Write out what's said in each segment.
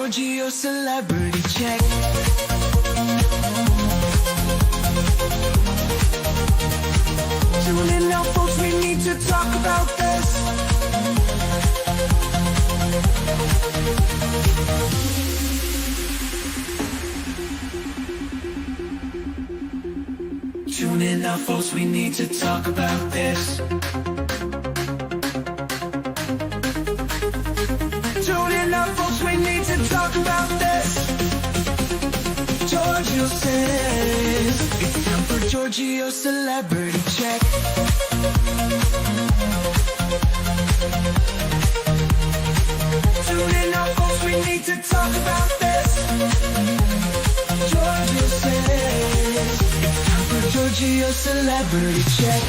Georgio Celebrity Check. Tune in now, folks, we need to talk about this. Tune in now, folks, we need to talk about this. Tune in now, folks, we need to talk about this. Georgio says it's time for Georgio Celebrity Check. Tune in now, folks, we need to talk about this. Georgio says it's time for Georgio Celebrity Check.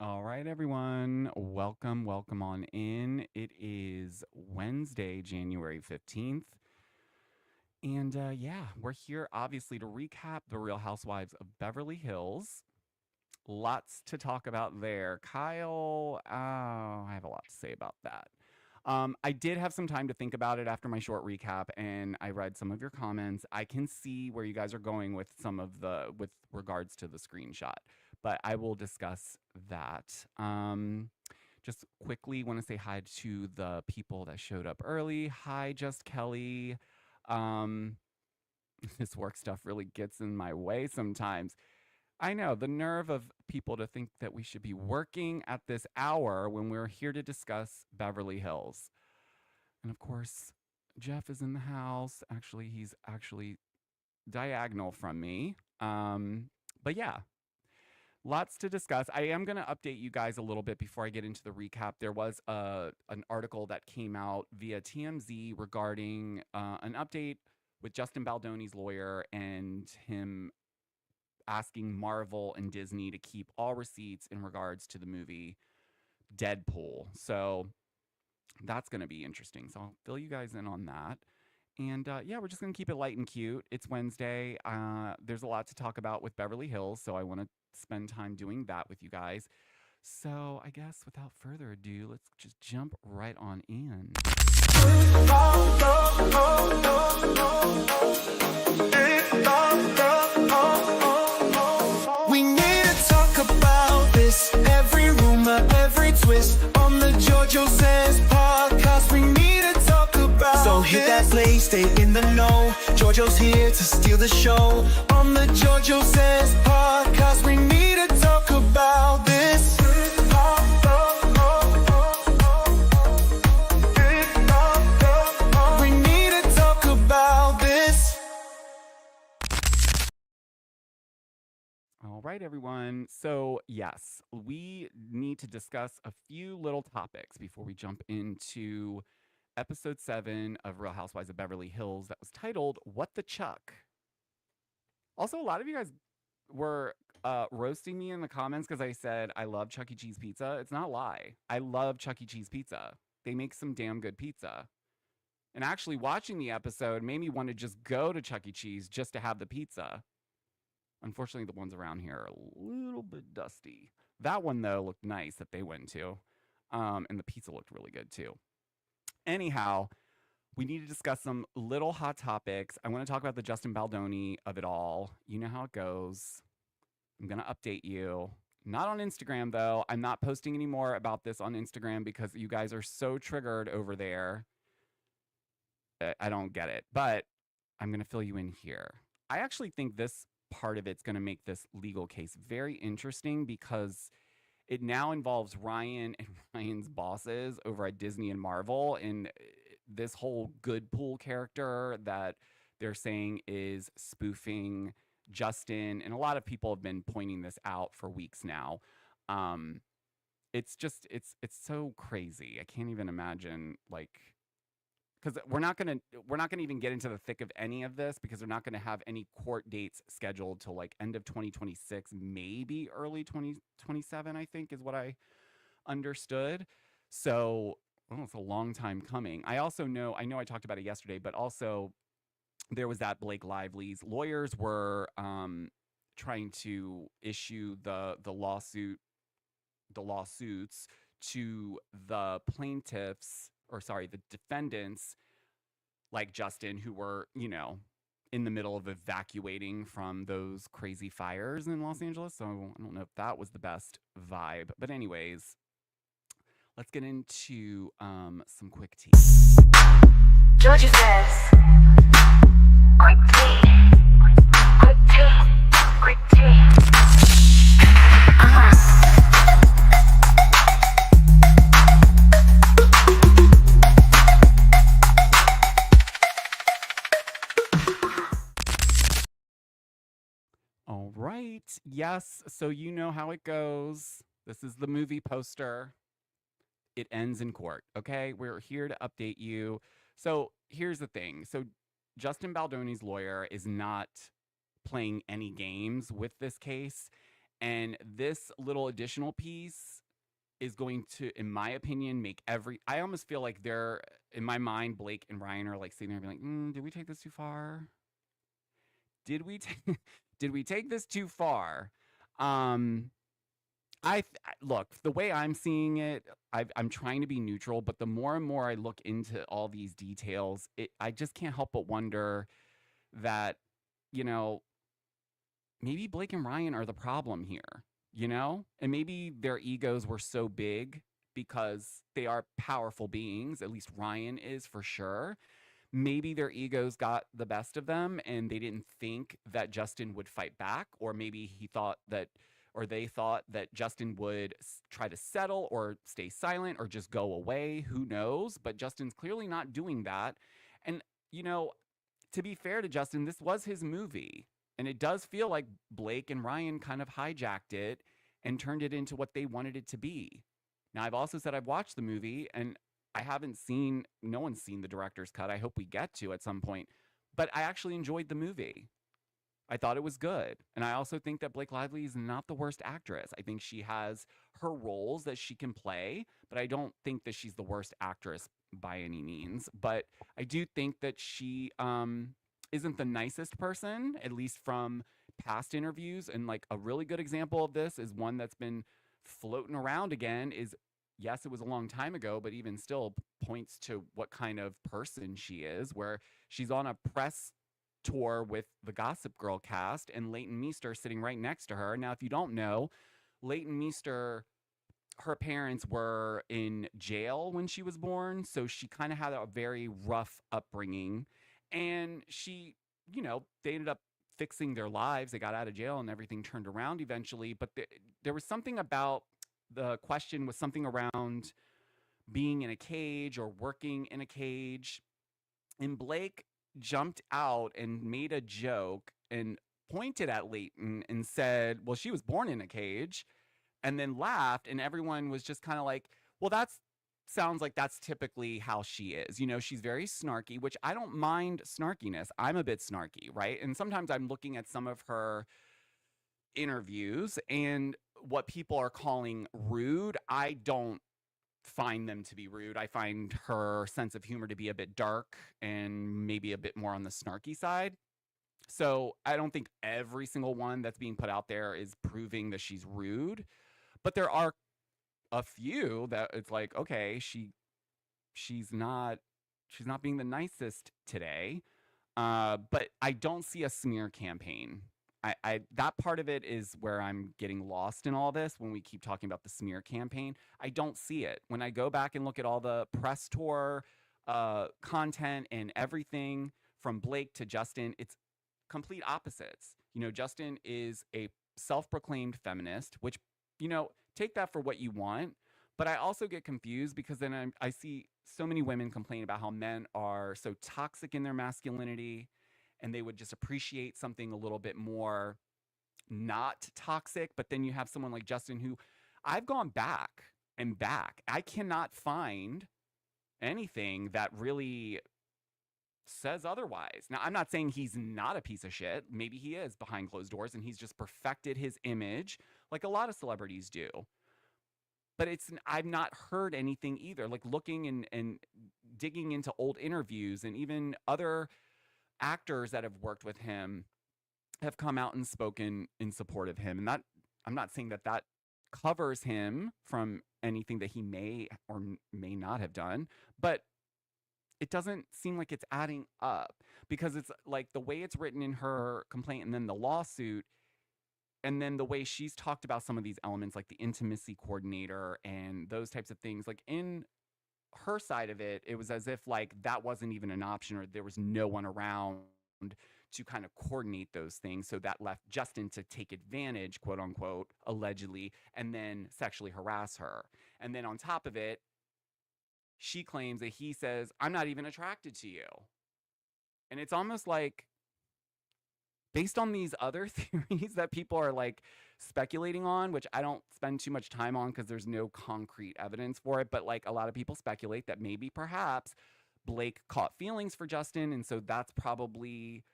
All right, everyone. Welcome on in. It is Wednesday, January 15th. And yeah, we're here obviously to recap the Real Housewives of Beverly Hills. Lots to talk about there. Kyle, I have a lot to say about that. I did have some time to think about it after my short recap, and I read some of your comments. I can see where you guys are going with with regards to the screenshot, but I will discuss that. Just quickly want to say hi to the people that showed up early. Hi, Just Kelly. This work stuff really gets in my way sometimes. I know, the nerve of people to think that we should be working at this hour when we're here to discuss Beverly Hills. And of course, Jeff is in the house. Actually, he's actually diagonal from me. But yeah, lots to discuss. I am going to update you guys a little bit before I get into the recap. There was an article that came out via TMZ regarding an update with Justin Baldoni's lawyer and him asking Marvel and Disney to keep all receipts in regards to the movie Deadpool. So that's going to be interesting. So I'll fill you guys in on that. And yeah, we're just going to keep it light and cute. It's Wednesday. There's a lot to talk about with Beverly Hills, so I want to spend time doing that with you guys. So I guess without further ado, let's just jump right on in. We need to talk about this. Every rumor, every twist on the Georgio Says podcast. We need to talk about. So hit that play, stay in the know. Georgio's here to steal the show on the Georgio Says podcast. We need to talk about this. We need to talk about this. All right, everyone. So, yes, we need to discuss a few little topics before we jump into episode 7 of Real Housewives of Beverly Hills that was titled, What the Chuck? Also, a lot of you guys were roasting me in the comments because I said I love Chuck E. Cheese pizza. It's not a lie. I love Chuck E. Cheese pizza. They make some damn good pizza. And actually, watching the episode made me want to just go to Chuck E. Cheese just to have the pizza. Unfortunately, the ones around here are a little bit dusty. That one, though, looked nice that they went to. And the pizza looked really good, too. Anyhow, we need to discuss some little hot topics. I want to talk about the Justin Baldoni of it all. You know how it goes. I'm going to update you. Not on Instagram, though. I'm not posting any more about this on Instagram because you guys are so triggered over there. I don't get it. But I'm going to fill you in here. I actually think this part of it's going to make this legal case very interesting because it now involves Ryan and Ryan's bosses over at Disney and Marvel, and this whole good pool character that they're saying is spoofing Justin, and a lot of people have been pointing this out for weeks now. It's so crazy. I can't even imagine, like, because we're not gonna even get into the thick of any of this because they're not gonna have any court dates scheduled till like end of 2026, maybe early 2027. I think is what I understood. So it's a long time coming. I know I talked about it yesterday, but also there was that Blake Lively's lawyers were trying to issue the lawsuits to the plaintiffs, or sorry, the defendants, like Justin, who were, in the middle of evacuating from those crazy fires in Los Angeles. So I don't know if that was the best vibe. But anyways, let's get into some quick tea. Georgio Says, quick tea, quick tea, quick tea. All right. Yes. So you know how it goes. This is the movie poster. It ends in court. Okay. We're here to update you. So here's the thing. So Justin Baldoni's lawyer is not playing any games with this case. And this little additional piece is going to, in my opinion, I almost feel like in my mind, Blake and Ryan are like sitting there and being like, did we take this too far? Did we take this too far? Look, the way I'm seeing it, I'm trying to be neutral, but the more and more I look into all these details, I just can't help but wonder that, maybe Blake and Ryan are the problem here, and maybe their egos were so big because they are powerful beings. At least Ryan is, for sure. Maybe their egos got the best of them and they didn't think that Justin would fight back, or maybe they thought that Justin would try to settle or stay silent or just go away. Who knows? But Justin's clearly not doing that. And, to be fair to Justin, this was his movie. And it does feel like Blake and Ryan kind of hijacked it and turned it into what they wanted it to be. Now, I've also said I've watched the movie and no one's seen the director's cut. I hope we get to at some point. But I actually enjoyed the movie. I thought it was good. And I also think that Blake Lively is not the worst actress. I think she has her roles that she can play, but I don't think that she's the worst actress by any means. But I do think that she isn't the nicest person, at least from past interviews. And like a really good example of this is one that's been floating around again is, yes, it was a long time ago, but even still points to what kind of person she is, where she's on a press tour with the Gossip Girl cast and Leighton Meester sitting right next to her. Now, if you don't know, Leighton Meester, her parents were in jail when she was born, so she kind of had a very rough upbringing. And she, they ended up fixing their lives. They got out of jail and everything turned around eventually. But there was something about the question was something around being in a cage or working in a cage. And Blake jumped out and made a joke and pointed at Leighton and said, well, she was born in a cage, and then laughed. And everyone was just kind of like, well, sounds like that's typically how she is. She's very snarky, which I don't mind snarkiness. I'm a bit snarky, right? And sometimes I'm looking at some of her interviews and what people are calling rude, I don't find them to be rude. I find her sense of humor to be a bit dark and maybe a bit more on the snarky side. So I don't think every single one that's being put out there is proving that she's rude, but there are a few that it's like, okay, she's not being the nicest today. But I don't see a smear campaign. I that part of it is where I'm getting lost in all this when we keep talking about the smear campaign. I don't see it. When I go back and look at all the press tour content and everything from Blake to Justin, it's complete opposites. Justin is a self-proclaimed feminist, which, take that for what you want. But I also get confused because then I see so many women complain about how men are so toxic in their masculinity and they would just appreciate something a little bit more not toxic. But then you have someone like Justin who I've gone back and back. I cannot find anything that really says otherwise. Now, I'm not saying he's not a piece of shit. Maybe he is behind closed doors and he's just perfected his image like a lot of celebrities do. But I've not heard anything either. Like looking and digging into old interviews and even other actors that have worked with him, have come out and spoken in support of him. And that, I'm not saying that that covers him from anything that he may or may not have done, but it doesn't seem like it's adding up, because it's like the way it's written in her complaint and then the lawsuit, and then the way she's talked about some of these elements, like the intimacy coordinator and those types of things, like in her side of it, it was as if like that wasn't even an option, or there was no one around to kind of coordinate those things. So that left Justin to take advantage, quote unquote, allegedly, and then sexually harass her. And then on top of it, she claims that he says, I'm not even attracted to you. And it's almost like, based on these other theories that people are like speculating on, which I don't spend too much time on because there's no concrete evidence for it, but like a lot of people speculate that maybe perhaps Blake caught feelings for Justin, and so that's probably,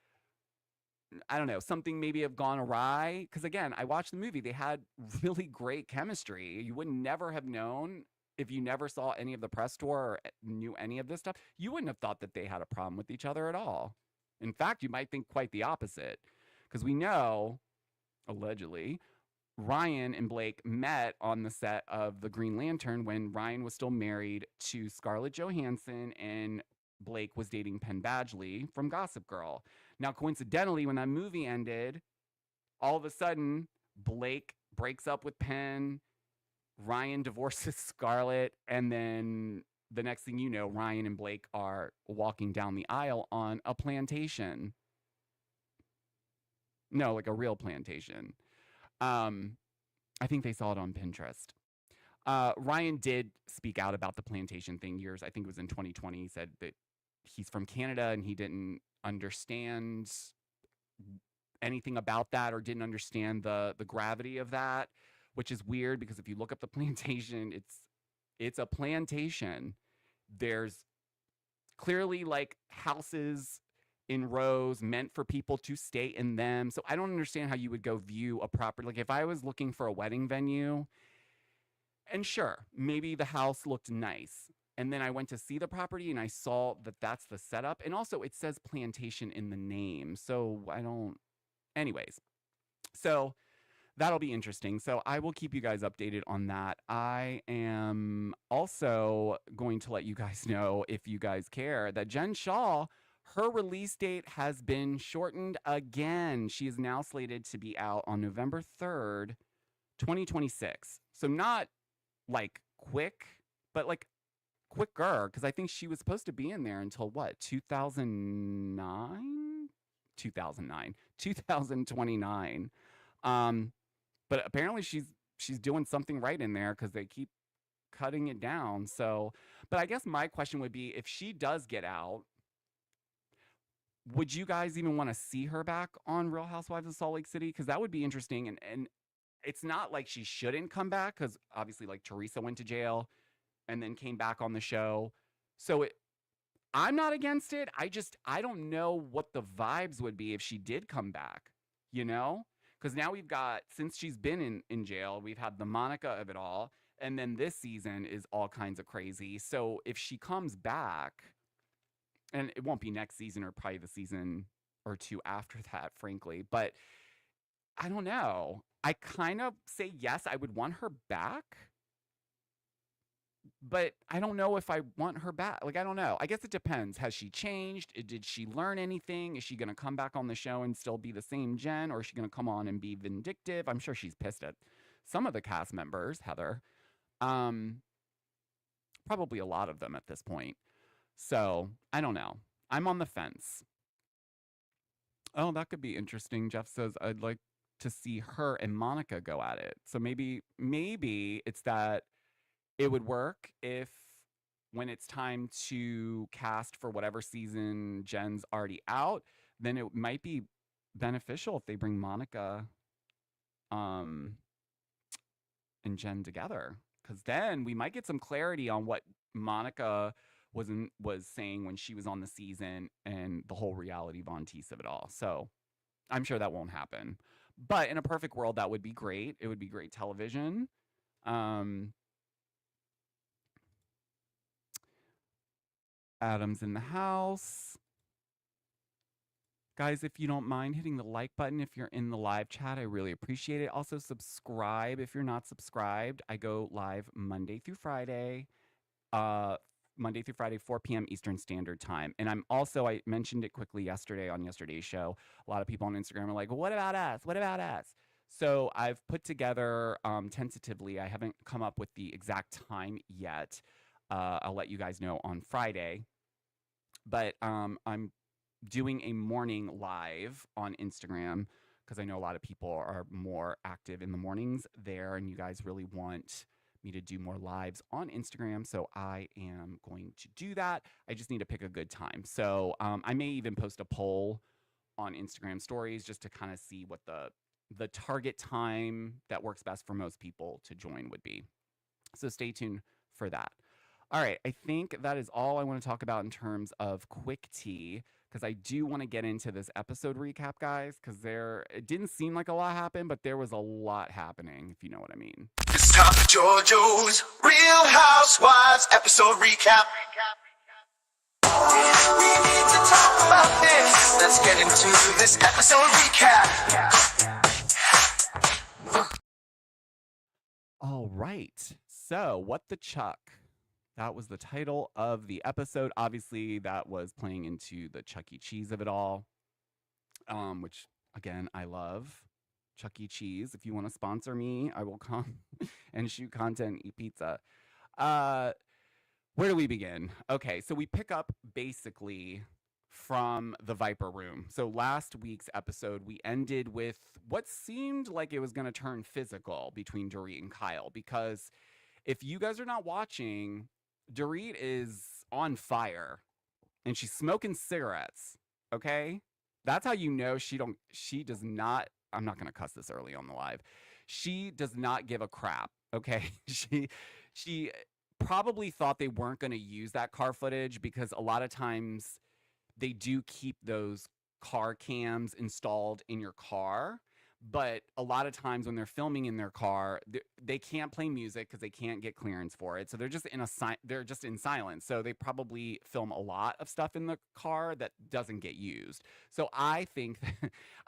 I don't know, something maybe have gone awry. Because again, I watched the movie, they had really great chemistry. You would never have known, if you never saw any of the press tour or knew any of this stuff, you wouldn't have thought that they had a problem with each other at all. In fact, you might think quite the opposite, because we know, allegedly, Ryan and Blake met on the set of The Green Lantern when Ryan was still married to Scarlett Johansson and Blake was dating Penn Badgley from Gossip Girl. Now, coincidentally, when that movie ended, all of a sudden, Blake breaks up with Penn, Ryan divorces Scarlett, and then the next thing you know, Ryan and Blake are walking down the aisle on a plantation. No, like a real plantation. I think they saw it on Pinterest. Ryan did speak out about the plantation thing years, I think it was in 2020. He said that he's from Canada and he didn't understand anything about that, or didn't understand the gravity of that, which is weird because if you look up the plantation, it's a plantation. There's clearly like houses in rows meant for people to stay in them. So I don't understand how you would go view a property. Like if I was looking for a wedding venue, and sure, maybe the house looked nice, and then I went to see the property and I saw that that's the setup. And also it says plantation in the name. So I don't, anyways. So that'll be interesting. So I will keep you guys updated on that. I am also going to let you guys know, if you guys care, that Jen Shaw, her release date has been shortened again. She is now slated to be out on November 3rd, 2026. So not like quick, but like quicker, because I think she was supposed to be in there until what, 2009? 2029. But apparently she's doing something right in there, because they keep cutting it down. So, but I guess my question would be, if she does get out, would you guys even want to see her back on Real Housewives of Salt Lake City? Because that would be interesting. And it's not like she shouldn't come back, because obviously like Teresa went to jail and then came back on the show. So I'm not against it. I don't know what the vibes would be if she did come back, you know? Because now we've got, since she's been in jail, we've had the Monica of it all. And then this season is all kinds of crazy. So if she comes back, and it won't be next season or probably the season or two after that, frankly, but I don't know. I kind of say yes, I would want her back, but I don't know if I want her back. Like, I don't know. I guess it depends. Has she changed? Did she learn anything? Is she going to come back on the show and still be the same Jen? Or is she going to come on and be vindictive? I'm sure she's pissed at some of the cast members, Heather. Probably a lot of them at this point. So, I don't know. I'm on the fence. Oh, that could be interesting. Jeff says, I'd like to see her and Monica go at it. So maybe it's that it would work if, when it's time to cast for whatever season Jen's already out, then it might be beneficial if they bring Monica and Jen together, because then we might get some clarity on what Monica was saying when she was on the season and the whole reality Von Teese of it all. So I'm sure that won't happen, but in a perfect world, that would be great. It would be great television. Adam's in the house. Guys, if you don't mind hitting the like button if you're in the live chat, I really appreciate it. Also, subscribe if you're not subscribed. I go live Monday through Friday, uh, 4 p.m. Eastern Standard Time. And I'm also, I mentioned it quickly yesterday on yesterday's show. A lot of people on Instagram are like, well, what about us? What about us? So I've put together tentatively, I haven't come up with the exact time yet. I'll let you guys know on Friday. But I'm doing a morning live on Instagram because I know a lot of people are more active in the mornings there, and you guys really want me to do more lives on Instagram. So I am going to do that. I just need to pick a good time. So I may even post a poll on Instagram stories just to kind of see what the target time that works best for most people to join would be. So stay tuned for that. All right, I think that is all I want to talk about in terms of quick tea, because I do want to get into this episode recap, guys, because it didn't seem like a lot happened, but there was a lot happening, if you know what I mean. It's time for Georgio's Real Housewives episode recap. We need to talk about this. Let's get into this episode recap. All right, so what the Chuck? That was the title of the episode. Obviously, that was playing into the Chuck E. Cheese of it all, which, again, I love. Chuck E. Cheese, if you want to sponsor me, I will come and shoot content and eat pizza. Where do we begin? Okay, so we pick up basically from the Viper Room. So last week's episode, we ended with what seemed like it was going to turn physical between Dorit and Kyle, because if you guys are not watching, Dorit is on fire and she's smoking cigarettes. Okay. That's how you know she does not, I'm not going to cuss this early on the live. She does not give a crap. Okay. She probably thought they weren't going to use that car footage because a lot of times they do keep those car cams installed in your car. But a lot of times when they're filming in their car, they can't play music because they can't get clearance for it. So they're just in silence. So they probably film a lot of stuff in the car that doesn't get used. So I think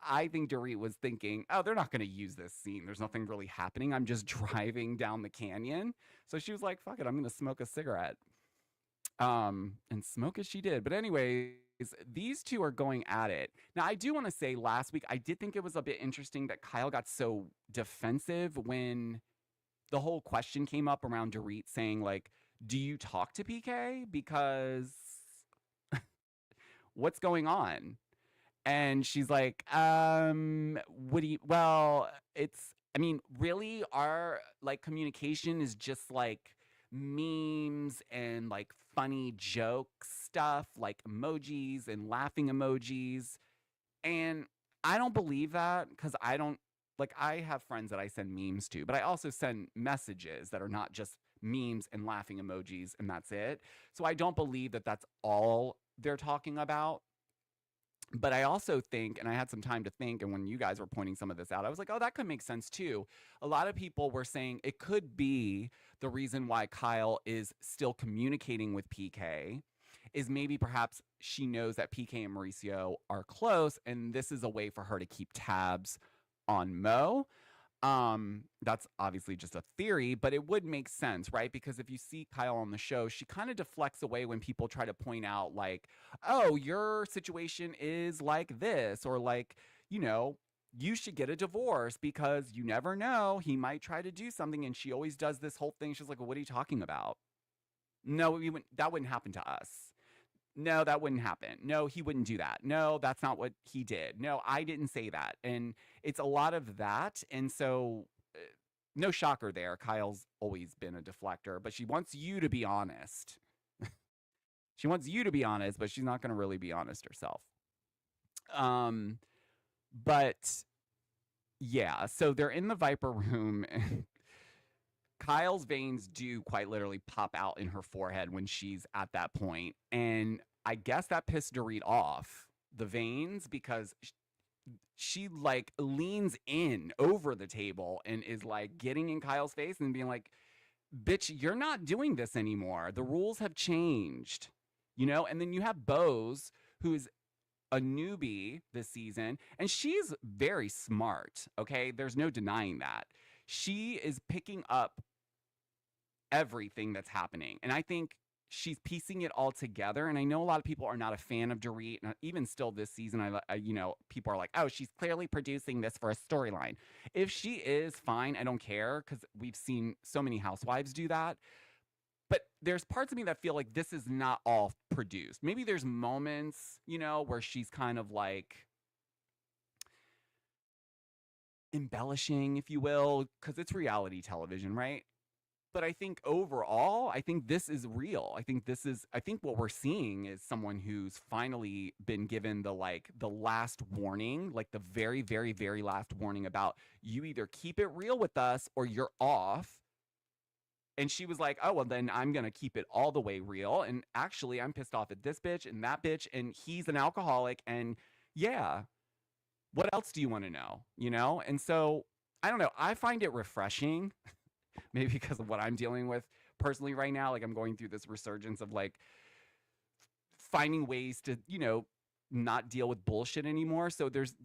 Dorit was thinking, oh, they're not going to use this scene. There's nothing really happening. I'm just driving down the canyon. So she was like, fuck it, I'm going to smoke a cigarette. And smoke as she did. But anyways, these two are going at it. Now, I do want to say last week, I did think it was a bit interesting that Kyle got so defensive when the whole question came up around Dorit saying, like, do you talk to PK? Because what's going on? And she's like, really our like communication is just like memes and like funny joke stuff, like emojis and laughing emojis. And I don't believe that because I have friends that I send memes to, but I also send messages that are not just memes and laughing emojis and that's it. So I don't believe that that's all they're talking about. But I also think, and I had some time to think, and when you guys were pointing some of this out, I was like, oh, that could make sense too. A lot of people were saying it could be the reason why Kyle is still communicating with PK is maybe perhaps she knows that PK and Mauricio are close, and this is a way for her to keep tabs on Mo. That's obviously just a theory, but it would make sense, right? Because if you see Kyle on the show, she kind of deflects away when people try to point out like, oh, your situation is like this, or like, you should get a divorce because you never know, he might try to do something. And she always does this whole thing. She's like, well, what are you talking about? No, that wouldn't happen to us. No, that wouldn't happen. No, he wouldn't do that. No, that's not what he did. No, I didn't say that. And it's a lot of that. And so no shocker there. Kyle's always been a deflector, but she wants you to be honest. She wants you to be honest, but she's not going to really be honest herself. But yeah, so they're in the Viper Room and Kyle's veins do quite literally pop out in her forehead when she's at that point. And I guess that pissed Dorit off, the veins, because she like leans in over the table and is like getting in Kyle's face and being like, bitch, you're not doing this anymore. The rules have changed, And then you have Bose, who's a newbie this season, and she's very smart. Okay, there's no denying that. She is picking up everything that's happening, and I think she's piecing it all together. And I know a lot of people are not a fan of Dorit, and even still this season, people are like, "Oh, she's clearly producing this for a storyline." If she is, fine, I don't care because we've seen so many housewives do that. But there's parts of me that feel like this is not all produced. Maybe there's moments, where she's kind of like embellishing, if you will, because it's reality television, right? But I think overall, I think this is real. I think what we're seeing is someone who's finally been given the last warning, like the very, very, very last warning about you either keep it real with us or you're off. And she was like, "Oh, well, then I'm going to keep it all the way real. And actually, I'm pissed off at this bitch and that bitch. And he's an alcoholic. And yeah, what else do you want to know?" And so I don't know. I find it refreshing, maybe because of what I'm dealing with personally right now. Like I'm going through this resurgence of like finding ways to, not deal with bullshit anymore. So there's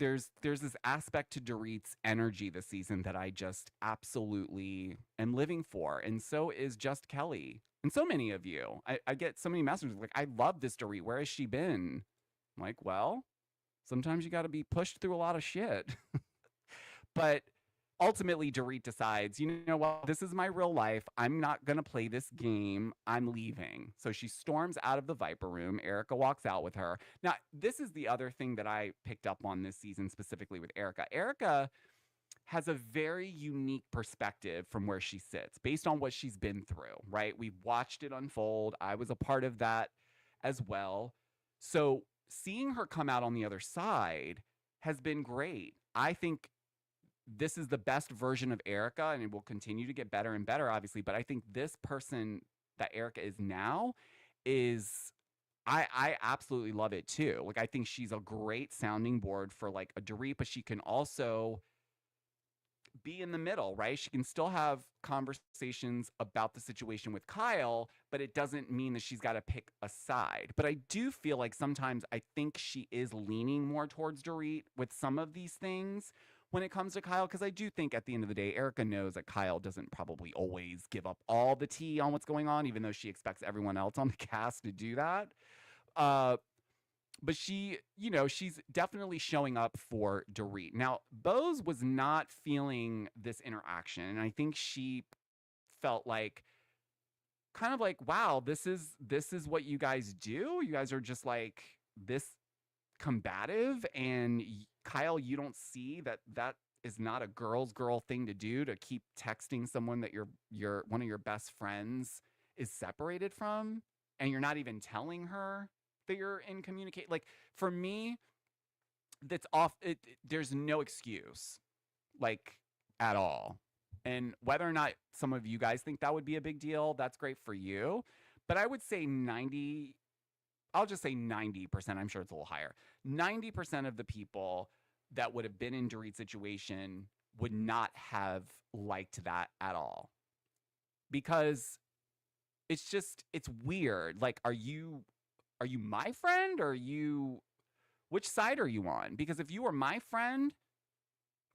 this aspect to Dorit's energy this season that I just absolutely am living for. And so is Just Kelly. And so many of you. I get so many messages like, "I love this Dorit. Where has she been?" I'm like, well, sometimes you got to be pushed through a lot of shit. But ultimately, Dorit decides, you know what, this is my real life. I'm not going to play this game. I'm leaving. So she storms out of the Viper room. Erica walks out with her. Now, this is the other thing that I picked up on this season, specifically with Erica. Erica has a very unique perspective from where she sits based on what she's been through, right? We've watched it unfold. I was a part of that as well. So seeing her come out on the other side has been great. I think this is the best version of Erica, and it will continue to get better and better, obviously. But I think this person that Erica is now is, I absolutely love it too. Like, I think she's a great sounding board for like a Dorit, but she can also be in the middle, right? She can still have conversations about the situation with Kyle, but it doesn't mean that she's got to pick a side. But I do feel like sometimes I think she is leaning more towards Dorit with some of these things when it comes to Kyle, because I do think at the end of the day, Erica knows that Kyle doesn't probably always give up all the tea on what's going on, even though she expects everyone else on the cast to do that. But she, she's definitely showing up for Dorit. Now, Bose was not feeling this interaction, and I think she felt like, kind of like, wow, this is what you guys do. You guys are just like this combative, and Kyle, you don't see that is not a girl thing to do, to keep texting someone that your one of your best friends is separated from, and you're not even telling her that you're in communicate. Like, for me, that's off. There's no excuse, like, at all. And whether or not some of you guys think that would be a big deal, that's great for you. But I would say 90, I'll just say 90%. I'm sure it's a little higher. 90% of the people that would have been in Dorit's situation would not have liked that at all. Because it's weird. Like, are you my friend, or which side are you on? Because if you were my friend,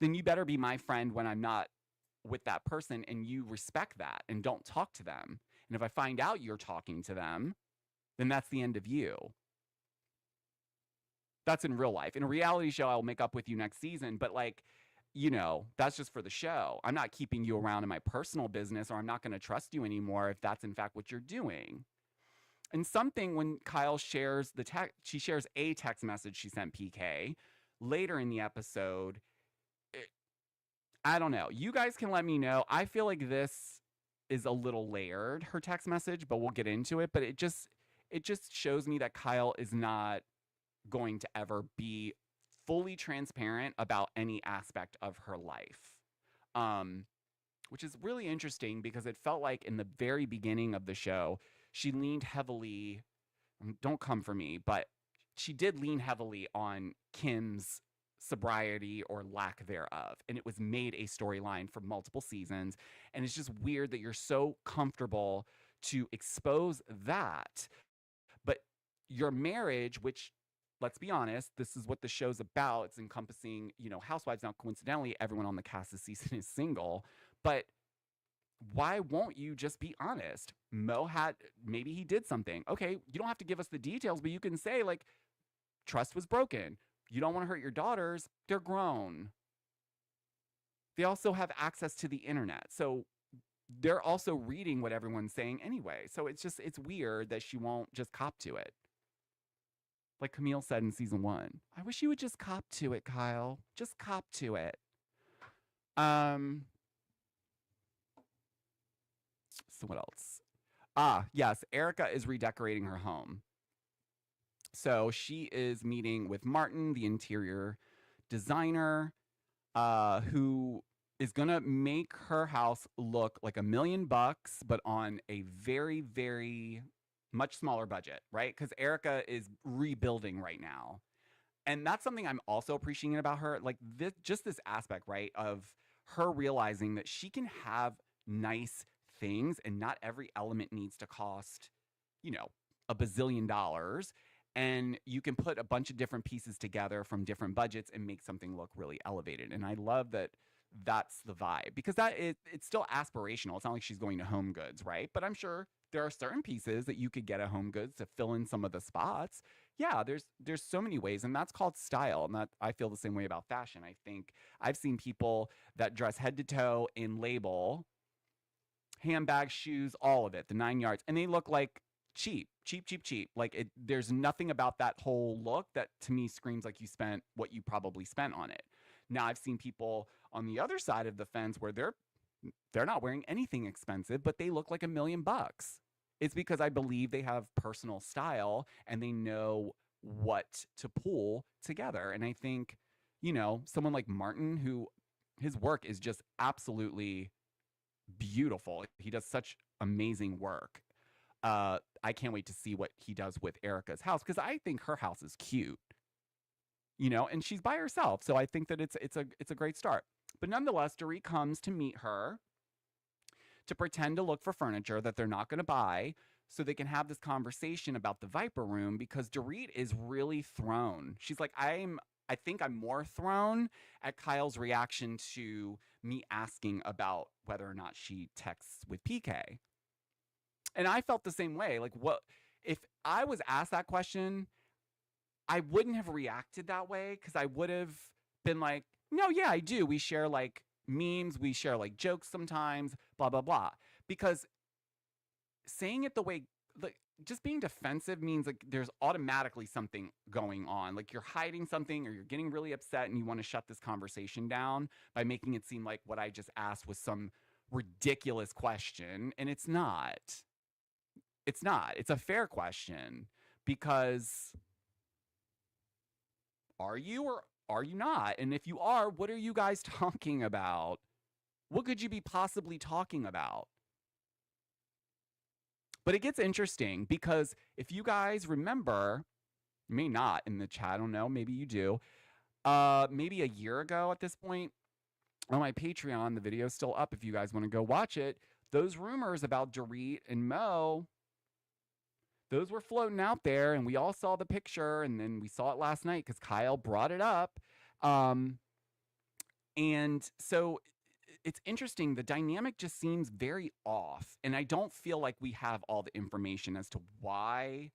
then you better be my friend when I'm not with that person, and you respect that and don't talk to them. And if I find out you're talking to them, then that's the end of you. That's in real life. In a reality show, I'll make up with you next season, but like, that's just for the show. I'm not keeping you around in my personal business, or I'm not going to trust you anymore if that's in fact what you're doing. And something, when Kyle shares she shares a text message she sent PK later in the episode. I don't know. You guys can let me know. I feel like this is a little layered, her text message, but we'll get into it. But it just shows me that Kyle is not going to ever be fully transparent about any aspect of her life. Which is really interesting, because it felt like in the very beginning of the show, she leaned heavily, don't come for me, but she did lean heavily on Kim's sobriety or lack thereof. And it was made a storyline for multiple seasons. And it's just weird that you're so comfortable to expose that. But your marriage, which let's be honest, this is what the show's about. It's encompassing, housewives. Now, coincidentally, everyone on the cast this season is single, but why won't you just be honest? Maybe he did something. Okay, you don't have to give us the details, but you can say, like, trust was broken. You don't want to hurt your daughters. They're grown. They also have access to the internet. So they're also reading what everyone's saying anyway. So it's weird that she won't just cop to it. Like Camille said in season 1, I wish you would just cop to it, Kyle. Just cop to it. So what else? Yes, Erica is redecorating her home. So she is meeting with Martin, the interior designer, who is going to make her house look like $1 million, but on a very, very much smaller budget, right? Because Erica is rebuilding right now. And that's something I'm also appreciating about her. Like this aspect, right, of her realizing that she can have nice things and not every element needs to cost, $1 bazillion. And you can put a bunch of different pieces together from different budgets and make something look really elevated. And I love that that's the vibe, because it's still aspirational. It's not like she's going to Home Goods, right? But I'm sure there are certain pieces that you could get at Home Goods to fill in some of the spots. Yeah, there's so many ways, and that's called style. And that I feel the same way about fashion. I think I've seen people that dress head to toe in label, handbags, shoes, all of it, the 9 yards, and they look like cheap. Like there's nothing about that whole look that to me screams like you spent what you probably spent on it. Now I've seen people on the other side of the fence where they're not wearing anything expensive, but they look like $1 million. It's because I believe they have personal style and they know what to pull together. And I think, someone like Martin, who his work is just absolutely beautiful. He does such amazing work. I can't wait to see what he does with Erica's house, because I think her house is cute, and she's by herself. So I think that it's a great start. But nonetheless, Dorit comes to meet her to pretend to look for furniture that they're not going to buy so they can have this conversation about the Viper Room, because Dorit is really thrown. She's like, I think I'm more thrown at Kyle's reaction to me asking about whether or not she texts with PK. And I felt the same way. Like, what if I was asked that question? I wouldn't have reacted that way, because I would have been like, no, yeah, I do. We share like memes, we share like jokes sometimes, blah, blah, blah. Because saying it the way, like, just being defensive means like there's automatically something going on. Like you're hiding something, or you're getting really upset and you want to shut this conversation down by making it seem like what I just asked was some ridiculous question. And it's not. It's not. It's a fair question, because are you or are you not? And if you are, what are you guys talking about? What could you be possibly talking about? But it gets interesting, because if you guys remember, you may not in the chat, I don't know, maybe you do. Maybe a year ago at this point, on my Patreon, the video's still up if you guys want to go watch it. Those rumors about Dorit and Mo, those were floating out there, and we all saw the picture, and then we saw it last night because Kyle brought it up. And so it's interesting. The dynamic just seems very off, and I don't feel like we have all the information as to why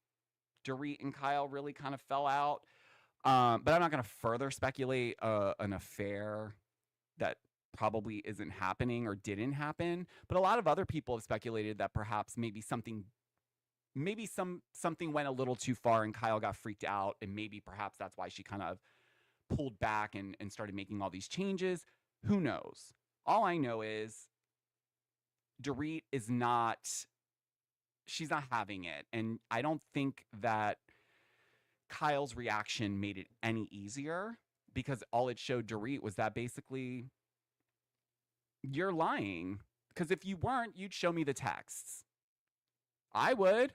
Dorit and Kyle really kind of fell out. But I'm not going to further speculate an affair that probably isn't happening or didn't happen. But a lot of other people have speculated that perhaps maybe something went a little too far and Kyle got freaked out, and maybe perhaps that's why she kind of pulled back and started making all these changes. Who knows? All I know is Dorit is not, she's not having it. And I don't think that Kyle's reaction made it any easier, because all it showed Dorit was that basically you're lying. Because if you weren't, you'd show me the texts. I would.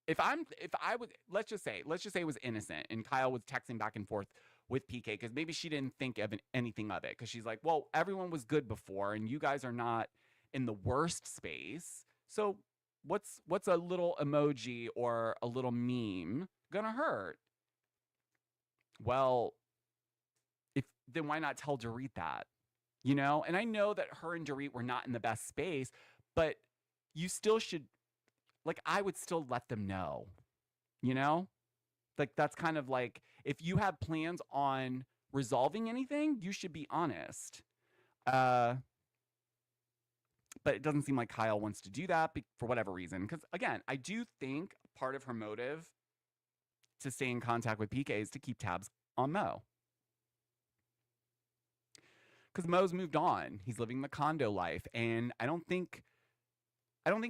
If I would, let's just say it was innocent and Kyle was texting back and forth with PK, because maybe she didn't think of anything of it, because she's like, well, everyone was good before and you guys are not in the worst space. So what's a little emoji or a little meme gonna hurt? Well, if then why not tell Dorit that? And I know that her and Dorit were not in the best space, but you still should, like, I would still let them know, you know? Like, that's kind of like, if you have plans on resolving anything, you should be honest. Uh, but it doesn't seem like Kyle wants to do that for whatever reason. Because again, I do think part of her motive to stay in contact with PK is to keep tabs on Mo. Because Mo's moved on. He's living the condo life. And I don't think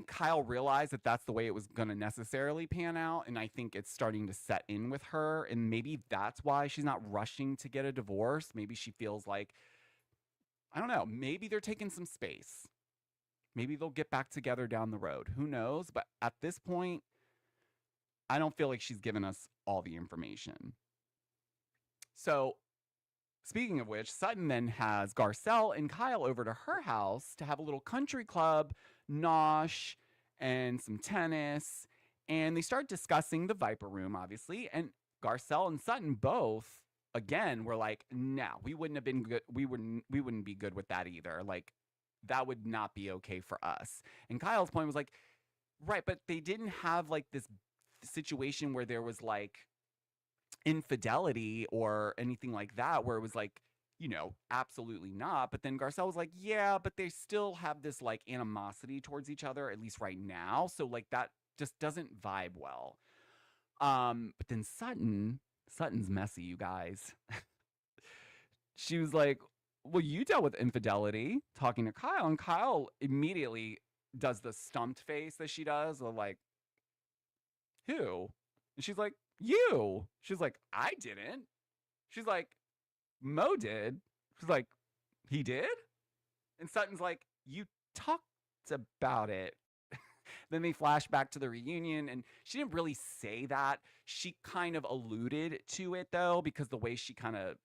Kyle realized that that's the way it was going to necessarily pan out. And I think it's starting to set in with her. And maybe that's why she's not rushing to get a divorce. Maybe she feels like, I don't know, maybe they're taking some space. Maybe they'll get back together down the road. Who knows? But at this point, I don't feel like she's given us all the information. So, speaking of which, Sutton then has Garcelle and Kyle over to her house to have a little country club, nosh, and some tennis. And they start discussing the Viper Room, obviously. And Garcelle and Sutton both, again, were like, no, we wouldn't have been good. We wouldn't be good with that either. Like, that would not be okay for us. And Kyle's point was like, right, but they didn't have like this situation where there was like infidelity or anything like that, where it was like, absolutely not. But then Garcelle was like, yeah, but they still have this like animosity towards each other, at least right now. So like that just doesn't vibe well. But then Sutton's messy, you guys. She was like, well, you dealt with infidelity talking to Kyle, and Kyle immediately does the stumped face that she does of like, who? And she's like, you. She's like, I didn't. She's like, Mo did. She's like, he did? And Sutton's like, you talked about it. Then they flash back to the reunion, and she didn't really say that. She kind of alluded to it, though, because the way she kind of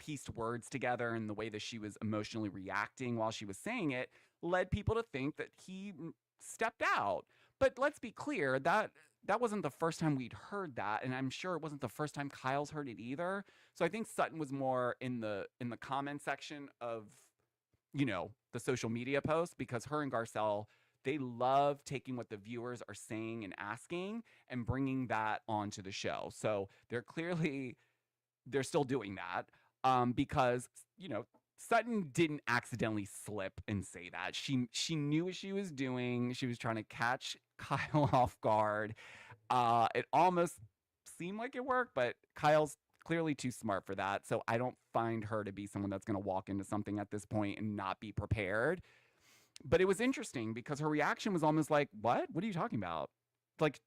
pieced words together and the way that she was emotionally reacting while she was saying it led people to think that he stepped out. But let's be clear, that wasn't the first time we'd heard that, and I'm sure it wasn't the first time Kyle's heard it either. So I think Sutton was more in the comment section of, the social media post, because her and Garcelle, they love taking what the viewers are saying and asking and bringing that onto the show. So they're still doing that. Because, Sutton didn't accidentally slip and say that. She knew what she was doing. She was trying to catch Kyle off guard. It almost seemed like it worked, but Kyle's clearly too smart for that. So I don't find her to be someone that's going to walk into something at this point and not be prepared. But it was interesting because her reaction was almost like, what? What are you talking about? Like,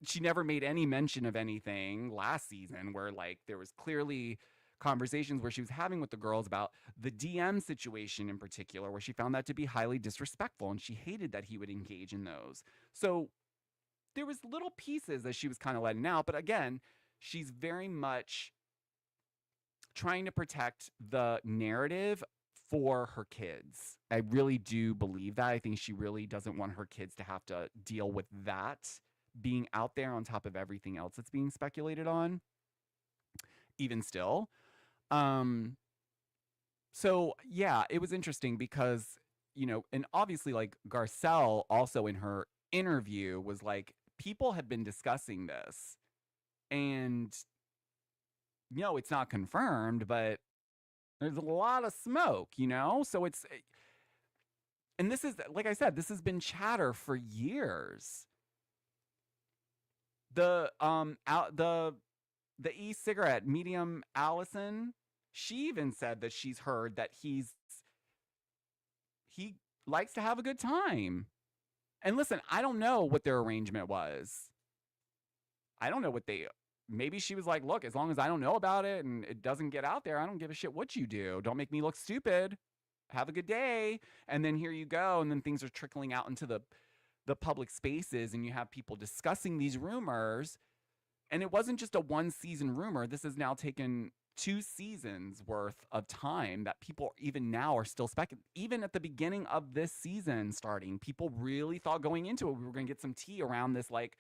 she never made any mention of anything last season where, like, there was clearly conversations where she was having with the girls about the DM situation in particular, where she found that to be highly disrespectful and she hated that he would engage in those. So there was little pieces that she was kind of letting out. But again, she's very much trying to protect the narrative for her kids. I really do believe that. I think she really doesn't want her kids to have to deal with that being out there on top of everything else that's being speculated on, even still. So yeah, it was interesting because, and obviously like Garcelle also in her interview was like, people have been discussing this and it's not confirmed, but there's a lot of smoke, so and this is, like I said, this has been chatter for years. The e-cigarette medium Allison, she even said that she's heard that he likes to have a good time. And listen, I don't know what their arrangement was. I don't know maybe she was like, look, as long as I don't know about it and it doesn't get out there, I don't give a shit what you do. Don't make me look stupid. Have a good day. And then here you go. And then things are trickling out into the public spaces and you have people discussing these rumors. And it wasn't just a one season rumor. This has now taken 2 seasons worth of time that people even now are still speculating. Even at the beginning of this season starting, people really thought going into it, we were going to get some tea around this, like,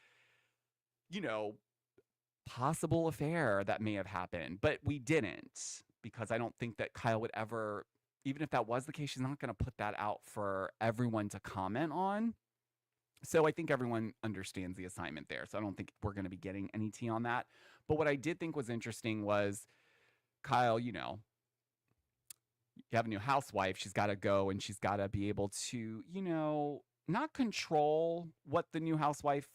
possible affair that may have happened, but we didn't, because I don't think that Kyle would ever, even if that was the case, she's not going to put that out for everyone to comment on. So I think everyone understands the assignment there. So I don't think we're going to be getting any tea on that. But what I did think was interesting was Kyle, you have a new housewife. She's got to go and she's got to be able to, not control what the new housewife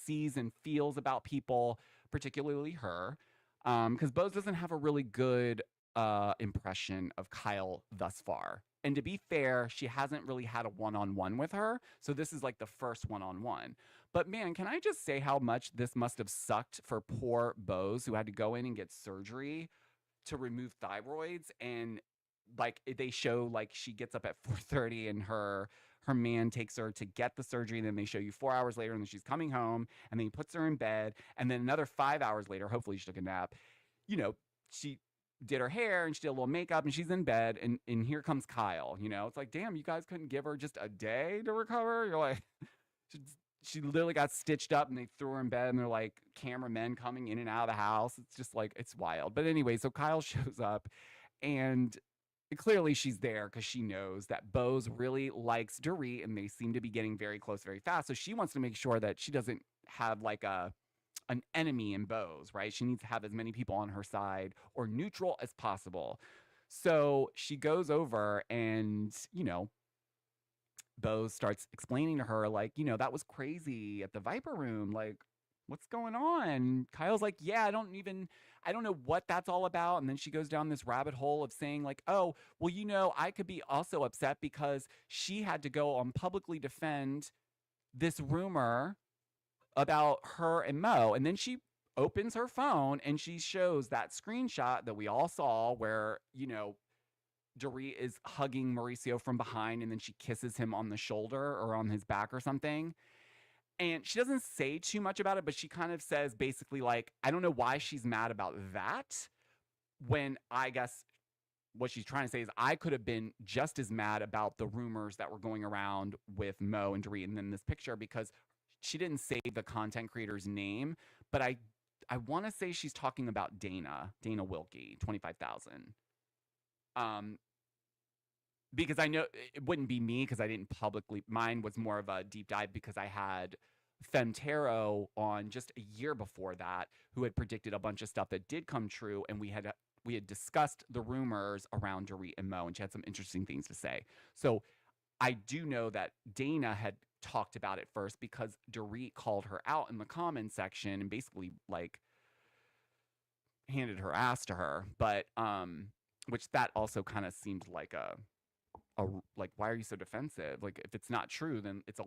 sees and feels about people, particularly her. Because Bose doesn't have a really good impression of Kyle thus far. And to be fair, she hasn't really had a one-on-one with her. So this is like the first one-on-one. But man, can I just say how much this must have sucked for poor Bose, who had to go in and get surgery to remove thyroids. And like they show like she gets up at 4:30 and her man takes her to get the surgery. And then they show you 4 hours later and then she's coming home and then he puts her in bed. And then another 5 hours later, hopefully she took a nap, she did her hair and she did a little makeup and she's in bed and here comes Kyle. It's like, damn, you guys couldn't give her just a day to recover. You're like, she literally got stitched up and they threw her in bed and they're like cameramen coming in and out of the house. It's just like, it's wild. But anyway, so Kyle shows up and clearly she's there because she knows that Bose really likes Dorit and they seem to be getting very close very fast. So she wants to make sure that she doesn't have like an enemy in Bose, right? She needs to have as many people on her side or neutral as possible. So she goes over and, Bose starts explaining to her, like, that was crazy at the Viper Room. Like, what's going on? Kyle's like, yeah, I don't know what that's all about. And then she goes down this rabbit hole of saying like, oh, well, I could be also upset because she had to go on publicly defend this rumor about her and Mo. And then she opens her phone and she shows that screenshot that we all saw where, Dorit is hugging Mauricio from behind and then she kisses him on the shoulder or on his back or something. And she doesn't say too much about it, but she kind of says basically like, I don't know why she's mad about that, when I guess what she's trying to say is I could have been just as mad about the rumors that were going around with Mo and Dorit and then this picture, because she didn't say the content creator's name, but I want to say she's talking about Dana Wilkie, 25,000. Because I know it wouldn't be me because I didn't publicly, mine was more of a deep dive because I had Femtero on just a year before that, who had predicted a bunch of stuff that did come true. And we had discussed the rumors around Dorit and Mo, and she had some interesting things to say. So I do know that Dana had talked about it first because Dorit called her out in the comments section and basically like handed her ass to her. But which that also kind of seemed like like, why are you so defensive? Like, if it's not true, then it's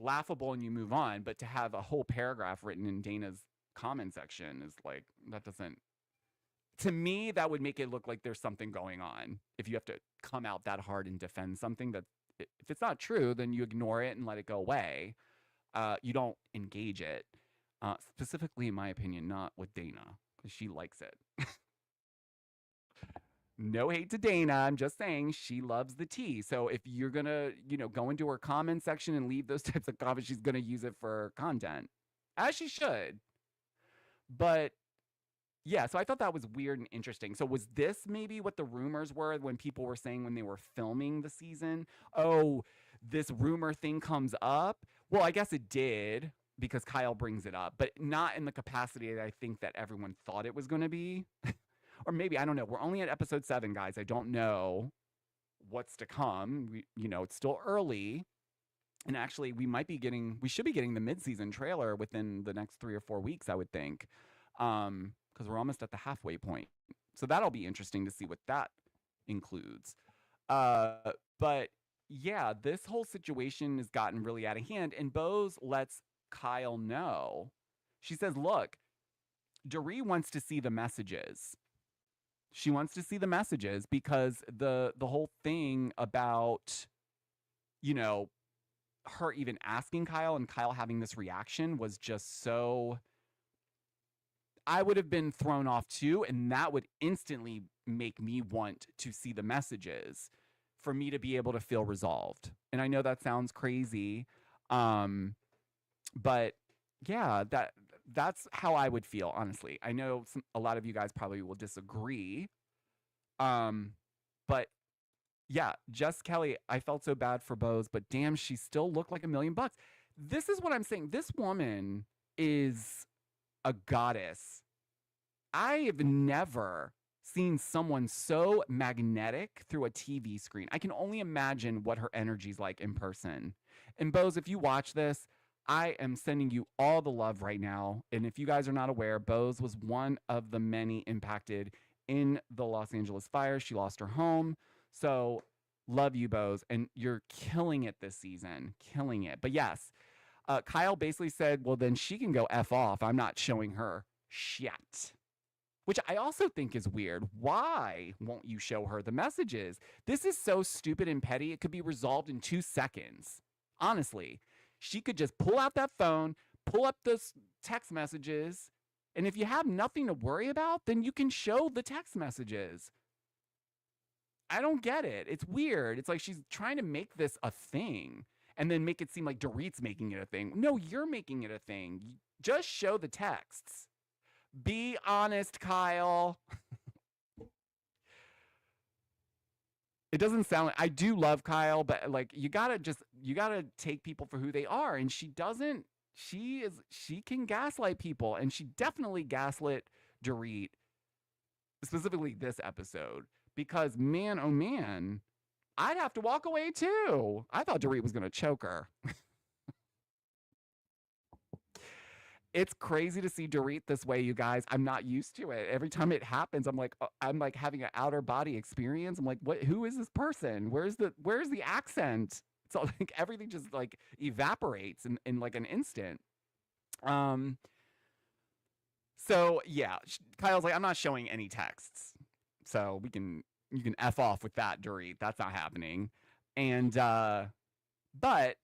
laughable and you move on. But to have a whole paragraph written in Dana's comment section is like, that doesn't, to me, that would make it look like there's something going on. If you have to come out that hard and defend something that, if it's not true, then you ignore it and let it go away. You don't engage it. Specifically, in my opinion, not with Dana, because she likes it. No hate to Dana. I'm just saying she loves the tea. So if you're going to, go into her comment section and leave those types of comments, she's going to use it for content, as she should. But yeah, so I thought that was weird and interesting. So was this maybe what the rumors were when people were saying when they were filming the season? Oh, this rumor thing comes up? Well, I guess it did because Kyle brings it up, but not in the capacity that I think that everyone thought it was going to be. Or maybe, I don't know. We're only at episode 7, guys. I don't know what's to come. It's still early. And actually, we should be getting the mid-season trailer within the next 3 or 4 weeks, I would think. Because we're almost at the halfway point. So that'll be interesting to see what that includes. But yeah, this whole situation has gotten really out of hand. And Bose lets Kyle know. She says, look, Dorit wants to see the messages. She wants to see the messages because the whole thing about, her even asking Kyle and Kyle having this reaction was just so, I would have been thrown off too. And that would instantly make me want to see the messages for me to be able to feel resolved. And I know that sounds crazy. But yeah, That's how I would feel, honestly. I know a lot of you guys probably will disagree. But yeah, Jess Kelly, I felt so bad for Bose, but damn, she still looked like $1,000,000. This is what I'm saying. This woman is a goddess. I have never seen someone so magnetic through a TV screen. I can only imagine what her energy's like in person. And Bose, if you watch this, I am sending you all the love right now. And if you guys are not aware, Bose was one of the many impacted in the Los Angeles fire. She lost her home. So love you, Bose. And you're killing it this season, killing it. But yes, Kyle basically said, well, then she can go F off. I'm not showing her shit. Which I also think is weird. Why won't you show her the messages? This is so stupid and petty. It could be resolved in 2 seconds. Honestly, she could just pull out that phone, pull up those text messages, and if you have nothing to worry about, then you can show the text messages. I don't get it. It's weird. It's like she's trying to make this a thing and then make it seem like Dorit's making it a thing. No, you're making it a thing. Just show the texts. Be honest, Kyle. It doesn't sound like, I do love Kyle, but like you gotta take people for who they are. And she doesn't, she can gaslight people, and she definitely gaslit Dorit, specifically this episode, because man, oh man, I'd have to walk away too. I thought Dorit was gonna choke her. It's crazy to see Dorit this way, you guys. I'm not used to it. Every time it happens, I'm like having an outer body experience. I'm like, what? Who is this person? Where's the accent? So like everything just like evaporates in like an instant. So yeah, Kyle's like, I'm not showing any texts. So you can F off with that, Dorit. That's not happening. And but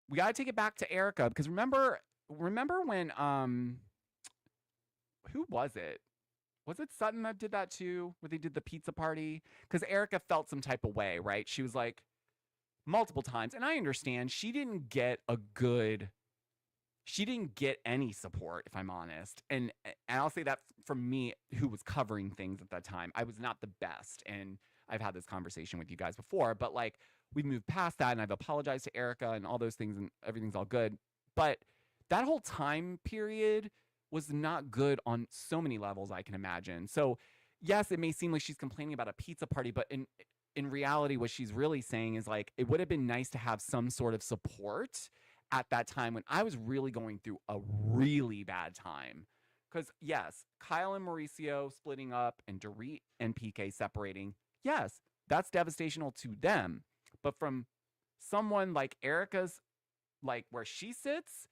we gotta take it back to Erica, because remember when who was it? Was it Sutton that did that too, where they did the pizza party? Because Erica felt some type of way, right? She was like multiple times, and I understand she didn't get any support, if I'm honest. And I'll say that from me, who was covering things at that time. I was not the best, and I've had this conversation with you guys before, but like we've moved past that, and I've apologized to Erica and all those things, and everything's all good. But that whole time period was not good on so many levels, I can imagine. So yes, it may seem like she's complaining about a pizza party, but in reality, what she's really saying is like, it would have been nice to have some sort of support at that time when I was really going through a really bad time. Because yes, Kyle and Mauricio splitting up and Dorit and PK separating, yes, that's devastational to them. But from someone like Erica's, like where she sits,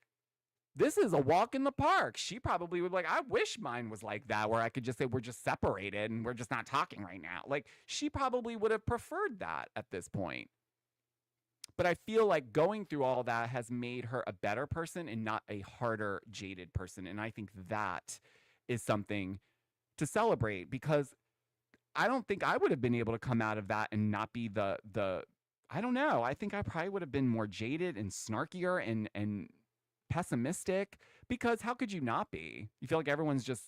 this is a walk in the park. She probably would like, I wish mine was like that, where I could just say we're just separated and we're just not talking right now. Like she probably would have preferred that at this point. But I feel like going through all that has made her a better person and not a harder, jaded person. And I think that is something to celebrate, because I don't think I would have been able to come out of that and not be the I don't know. I think I probably would have been more jaded and snarkier and pessimistic, because how could you not be? You feel like everyone's just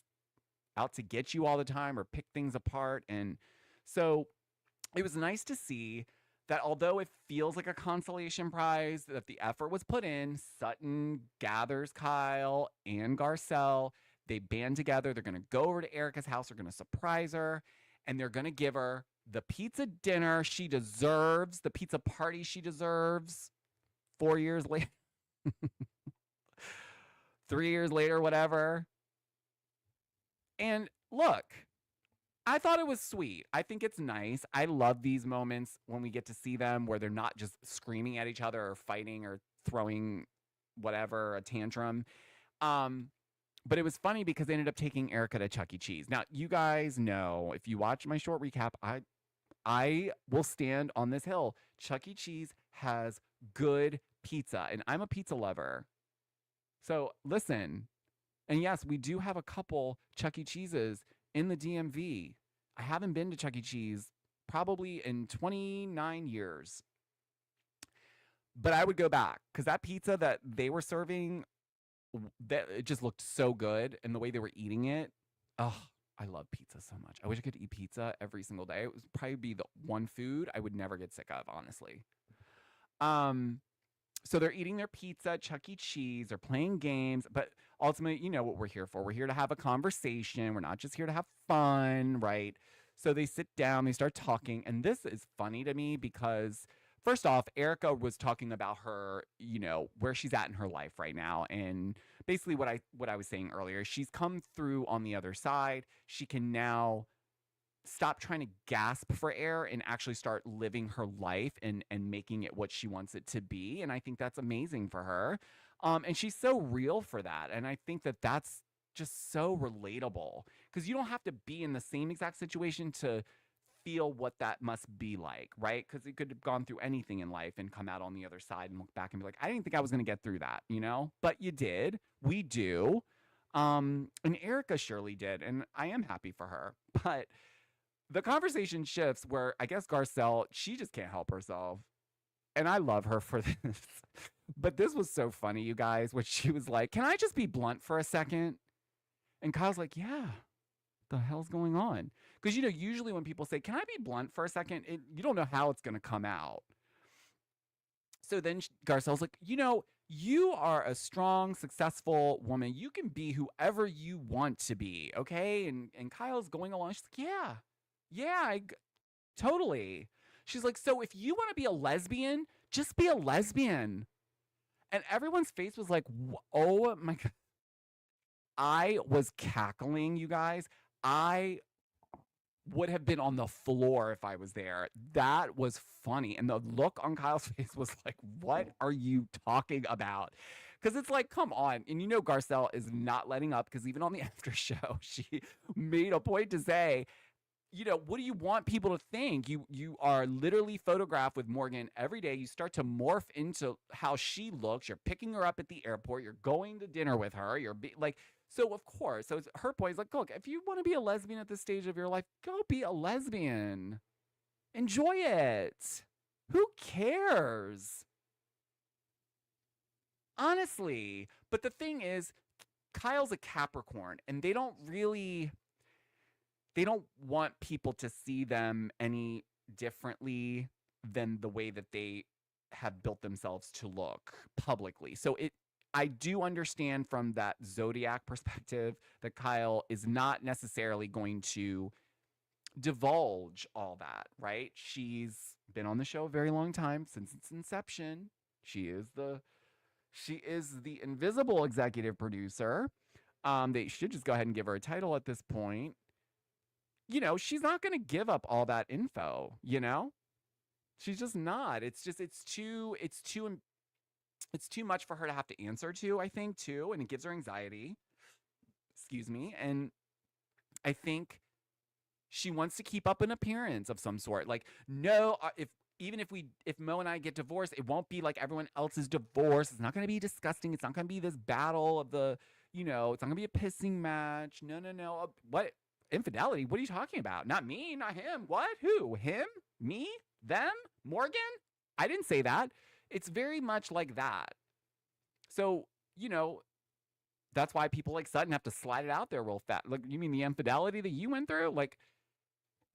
out to get you all the time or pick things apart. And so it was nice to see that although it feels like a consolation prize, that the effort was put in. Sutton gathers Kyle and Garcelle. They band together. They're going to go over to Erica's house. They're going to surprise her, and they're going to give her the pizza dinner she deserves, the pizza party she deserves 4 years later. 3 years later, whatever. And look, I thought it was sweet. I think it's nice. I love these moments when we get to see them where they're not just screaming at each other or fighting or throwing whatever, a tantrum. But it was funny because they ended up taking Erica to Chuck E. Cheese. Now, you guys know, if you watch my short recap, I will stand on this hill. Chuck E. Cheese has good pizza, and I'm a pizza lover. So listen, and yes, we do have a couple Chuck E. Cheeses in the DMV. I haven't been to Chuck E. Cheese probably in 29 years. But I would go back, because that pizza that they were serving that it just looked so good, and the way they were eating it. Oh, I love pizza so much. I wish I could eat pizza every single day. It would probably be the one food I would never get sick of, honestly. Um, so they're eating their pizza, Chuck E. Cheese, they're playing games, but ultimately, you know what we're here for. We're here to have a conversation. We're not just here to have fun, right? So they sit down, they start talking, and this is funny to me because first off, Erica was talking about her, where she's at in her life right now, and basically what I was saying earlier, she's come through on the other side. She can now stop trying to gasp for air and actually start living her life and making it what she wants it to be. And I think that's amazing for her. And she's so real for that. And I think that that's just so relatable because you don't have to be in the same exact situation to feel what that must be like, right? Because it could have gone through anything in life and come out on the other side and look back and be like, I didn't think I was going to get through that, But you did. We do. And Erica surely did. And I am happy for her. But the conversation shifts where I guess Garcelle, she just can't help herself. And I love her for this. But this was so funny, you guys, when she was like, can I just be blunt for a second? And Kyle's like, yeah, the hell's going on? Because, usually when people say, can I be blunt for a second? You don't know how it's going to come out. So then Garcelle's like, you are a strong, successful woman. You can be whoever you want to be, okay? And Kyle's going along. She's like, yeah, totally. She's like, so if you want to be a lesbian, just be a lesbian. And everyone's face was like, oh my God. I was cackling, you guys. I would have been on the floor if I was there. That was funny. And the look on Kyle's face was like, what are you talking about? Because it's like, come on. And Garcelle is not letting up because even on the after show, she made a point to say, what do you want people to think? You are literally photographed with Morgan every day. You start to morph into how she looks. You're picking her up at the airport. You're going to dinner with her. So of course, so her point is like, look, if you want to be a lesbian at this stage of your life, go be a lesbian. Enjoy it. Who cares? Honestly. But the thing is, Kyle's a Capricorn, and they don't want people to see them any differently than the way that they have built themselves to look publicly. So I do understand from that zodiac perspective that Kyle is not necessarily going to divulge all that, right? She's been on the show a very long time, since its inception. She is the invisible executive producer. They should just go ahead and give her a title at this point. She's not going to give up all that info, She's just not. It's too much for her to have to answer to, I think, too, and it gives her anxiety. Excuse me. And I think she wants to keep up an appearance of some sort. Like, no, if Mo and I get divorced, it won't be like everyone else's divorce. It's not going to be disgusting. It's not going to be this battle of the, it's not going to be a pissing match. No. What? Infidelity? What are you talking about? Not me, not him. What? Who? Him? Me? Them? Morgan? I didn't say that. It's very much like that. So, that's why people like Sutton have to slide it out there real fast. Like, you mean the infidelity that you went through? Like,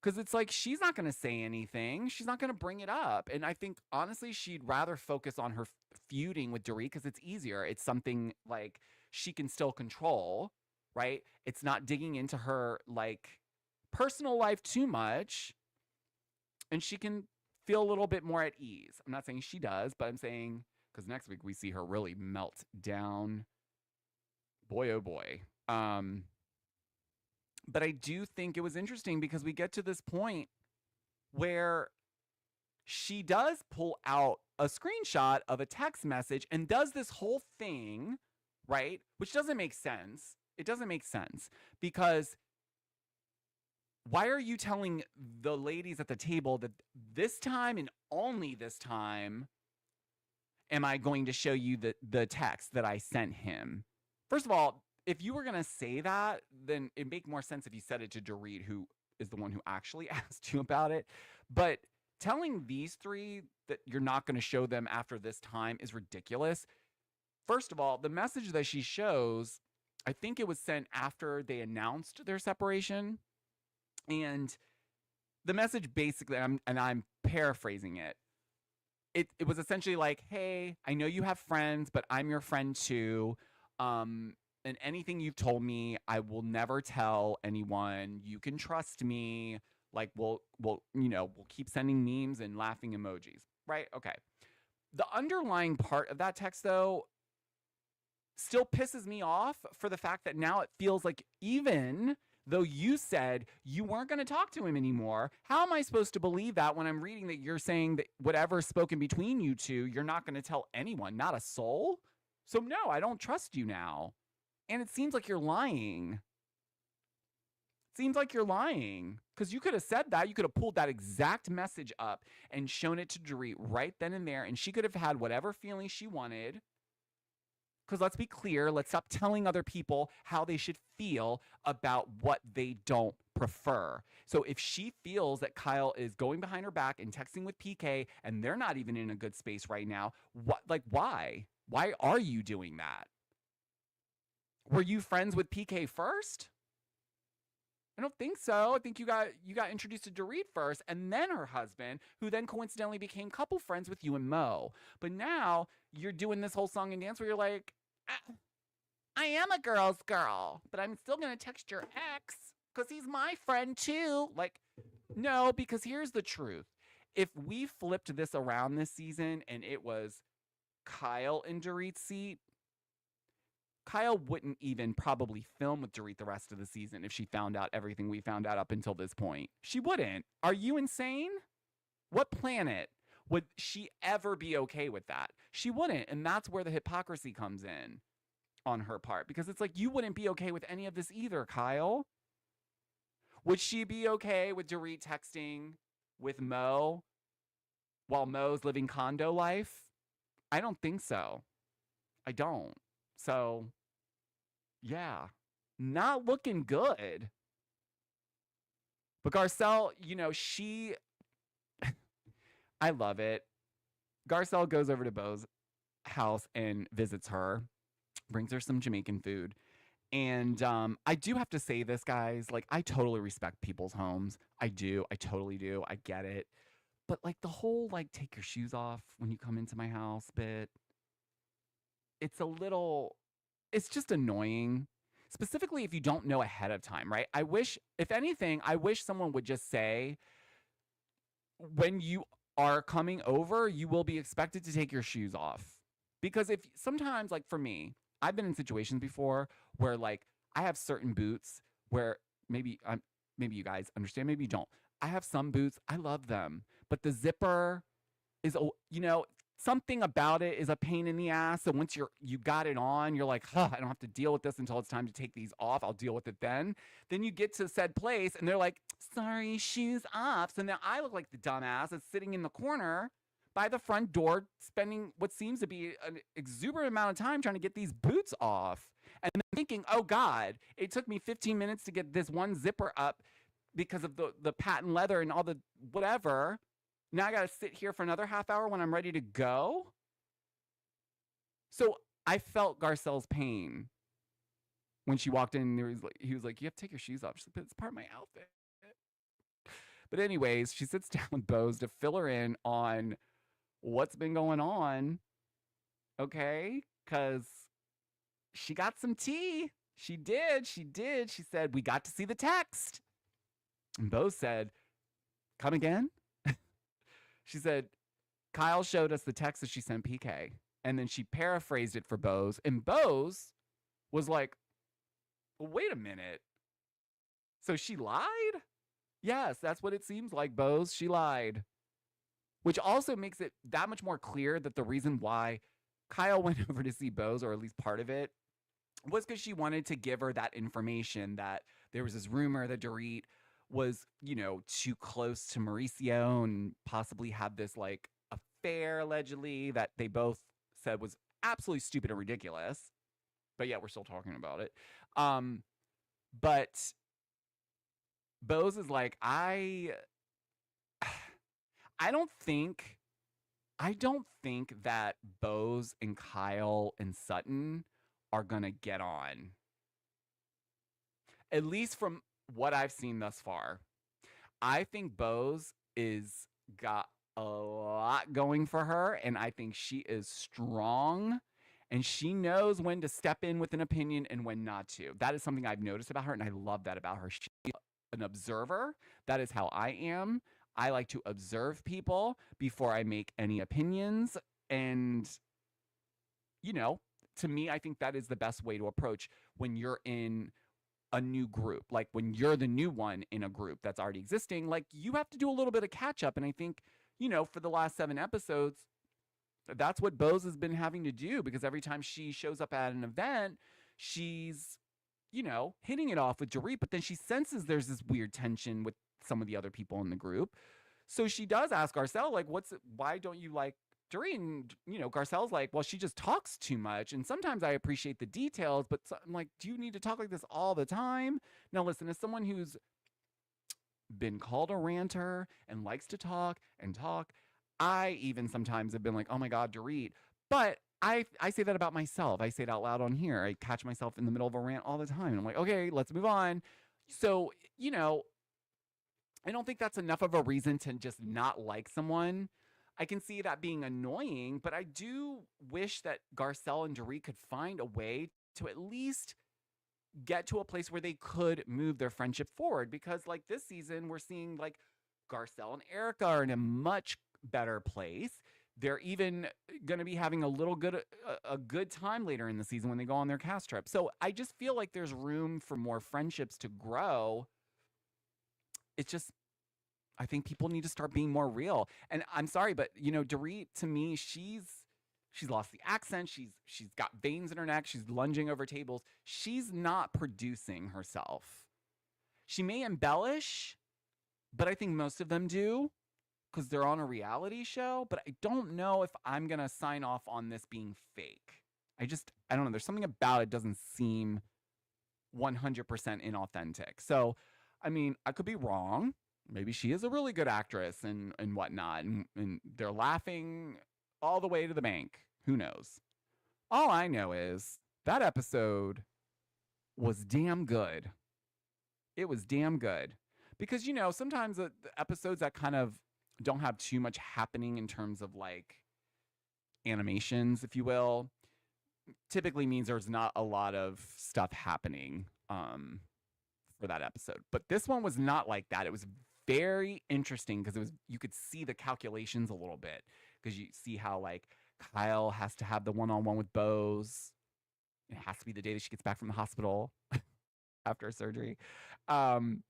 because it's like, she's not going to say anything. She's not going to bring it up. And I think, honestly, she'd rather focus on her feuding with Dorit because it's easier. It's something like she can still control, right? It's not digging into her, like, personal life too much. And she can feel a little bit more at ease. I'm not saying she does, but I'm saying, because next week we see her really melt down. Boy, oh boy. But I do think it was interesting because we get to this point where she does pull out a screenshot of a text message and does this whole thing, right? Which doesn't make sense. It doesn't make sense because why are you telling the ladies at the table that this time and only this time am I going to show you the text that I sent him? First of all, if you were going to say that, then it'd make more sense if you said it to Dorit, who is the one who actually asked you about it. But telling these three that you're not going to show them after this time is ridiculous. first of all, the message that she shows, I think it was sent after they announced their separation. And the message basically, I'm paraphrasing it. It was essentially like, hey, I know you have friends, but I'm your friend too. And anything you've told me, I will never tell anyone. You can trust me. Like we'll keep sending memes and laughing emojis. Right? Okay. The underlying part of that text though still pisses me off for the fact that now it feels like, even though you said you weren't going to talk to him anymore, how am I supposed to believe that when I'm reading that you're saying that whatever's spoken between you two, you're not going to tell anyone, not a soul? So no, I don't trust you now. And it seems like you're lying. Seems like you're lying, because you could have said that. You could have pulled that exact message up and shown it to Dorit right then and there, and she could have had whatever feeling she wanted. Because let's be clear, let's stop telling other people how they should feel about what they don't prefer. So if she feels that Kyle is going behind her back and texting with PK and they're not even in a good space right now, why? Why are you doing that? Were you friends with PK first? I don't think so. I think you got introduced to Dorit first and then her husband, who then coincidentally became couple friends with you and Mo. But now you're doing this whole song and dance where you're like, I am a girl's girl, but I'm still going to text your ex because he's my friend too. Like, no, because here's the truth. If we flipped this around this season and it was Kyle in Dorit's seat, Kyle wouldn't even probably film with Dorit the rest of the season if she found out everything we found out up until this point. She wouldn't. Are you insane? What planet would she ever be okay with that? She wouldn't. And that's where the hypocrisy comes in on her part. Because it's like, you wouldn't be okay with any of this either, Kyle. Would she be okay with Dorit texting with Mo while Mo's living condo life? I don't think so. I don't. So, yeah, not looking good. But Garcelle, she... I love it. Garcelle goes over to Beau's house and visits her, brings her some Jamaican food. And I do have to say this, guys. Like, I totally respect people's homes. I do. I totally do. I get it. But, like, the whole, like, take your shoes off when you come into my house bit, it's just annoying. Specifically if you don't know ahead of time, right? I wish someone would just say, when you are coming over, you will be expected to take your shoes off. Because if sometimes, like for me, I've been in situations before where like I have certain boots where maybe you guys understand, maybe you don't. I have some boots, I love them, but the zipper is, something about it is a pain in the ass. So once you got it on, you're like, I don't have to deal with this until it's time to take these off. I'll deal with it then. Then you get to said place and they're like, sorry, shoes off. So now I look like the dumbass that's sitting in the corner by the front door, spending what seems to be an exuberant amount of time trying to get these boots off. And then thinking, oh God, it took me 15 minutes to get this one zipper up because of the patent leather and all the whatever. Now I got to sit here for another half hour when I'm ready to go. So I felt Garcelle's pain when she walked in. He was like, you have to take your shoes off. She's like, but it's part of my outfit. But anyways, she sits down with Bose to fill her in on what's been going on. Okay? Because she got some tea. She did. She said, we got to see the text. And Bose said, come again? She said, Kyle showed us the text that she sent PK. And then she paraphrased it for Bose. And Bose was like, well, wait a minute. So she lied? Yes, that's what it seems like, Bose. She lied. Which also makes it that much more clear that the reason why Kyle went over to see Bose, or at least part of it, was because she wanted to give her that information that there was this rumor that Dorit was, too close to Mauricio and possibly had this like affair allegedly that they both said was absolutely stupid and ridiculous. But yeah, we're still talking about it. But Bose is like, I don't think I don't think that Bose and Kyle and Sutton are going to get on, at least from what I've seen thus far. I think Bose is got a lot going for her, and I think she is strong, and she knows when to step in with an opinion and when not to. That is something I've noticed about her, and I love that about her. She's an observer. That is how I am. I like to observe people before I make any opinions. And, you know, to me, I think that is the best way to approach when you're in a new group. Like when you're the new one in a group that's already existing, like you have to do a little bit of catch up. And I think, you know, for the last 7 episodes, that's what Bose has been having to do, because every time she shows up at an event, she's, you know, hitting it off with Dorit, but then she senses there's this weird tension with some of the other people in the group. So she does ask Garcelle, like, why don't you like Dorit? And, you know, Garcelle's like, well, she just talks too much. And sometimes I appreciate the details, but I'm like, do you need to talk like this all the time? Now, listen, as someone who's been called a ranter and likes to talk and talk, I even sometimes have been like, oh my God, Dorit. But I say that about myself. I say it out loud on here. I catch myself in the middle of a rant all the time. And I'm like, okay, let's move on. So, you know, I don't think that's enough of a reason to just not like someone. I can see that being annoying, but I do wish that Garcelle and Dorit could find a way to at least get to a place where they could move their friendship forward. Because like this season, we're seeing like Garcelle and Erica are in a much better place. They're even going to be having a good time later in the season when they go on their cast trip. So I just feel like there's room for more friendships to grow. It's just, I think people need to start being more real. And I'm sorry, but you know, Dorit, to me, she's lost the accent. She's got veins in her neck. She's lunging over tables. She's not producing herself. She may embellish, but I think most of them do, because they're on a reality show. But I don't know if I'm going to sign off on this being fake. I don't know. There's something about it doesn't seem 100% inauthentic. So, I mean, I could be wrong. Maybe she is a really good actress and whatnot. And they're laughing all the way to the bank. Who knows? All I know is that episode was damn good. It was damn good. Because, you know, sometimes the episodes that kind of don't have too much happening in terms of like animations, if you will, typically means there's not a lot of stuff happening for that episode. But this one was not like that. It was very interesting because you could see the calculations a little bit, because you see how like Kyle has to have the one-on-one with Bose. It has to be the day that she gets back from the hospital after surgery. And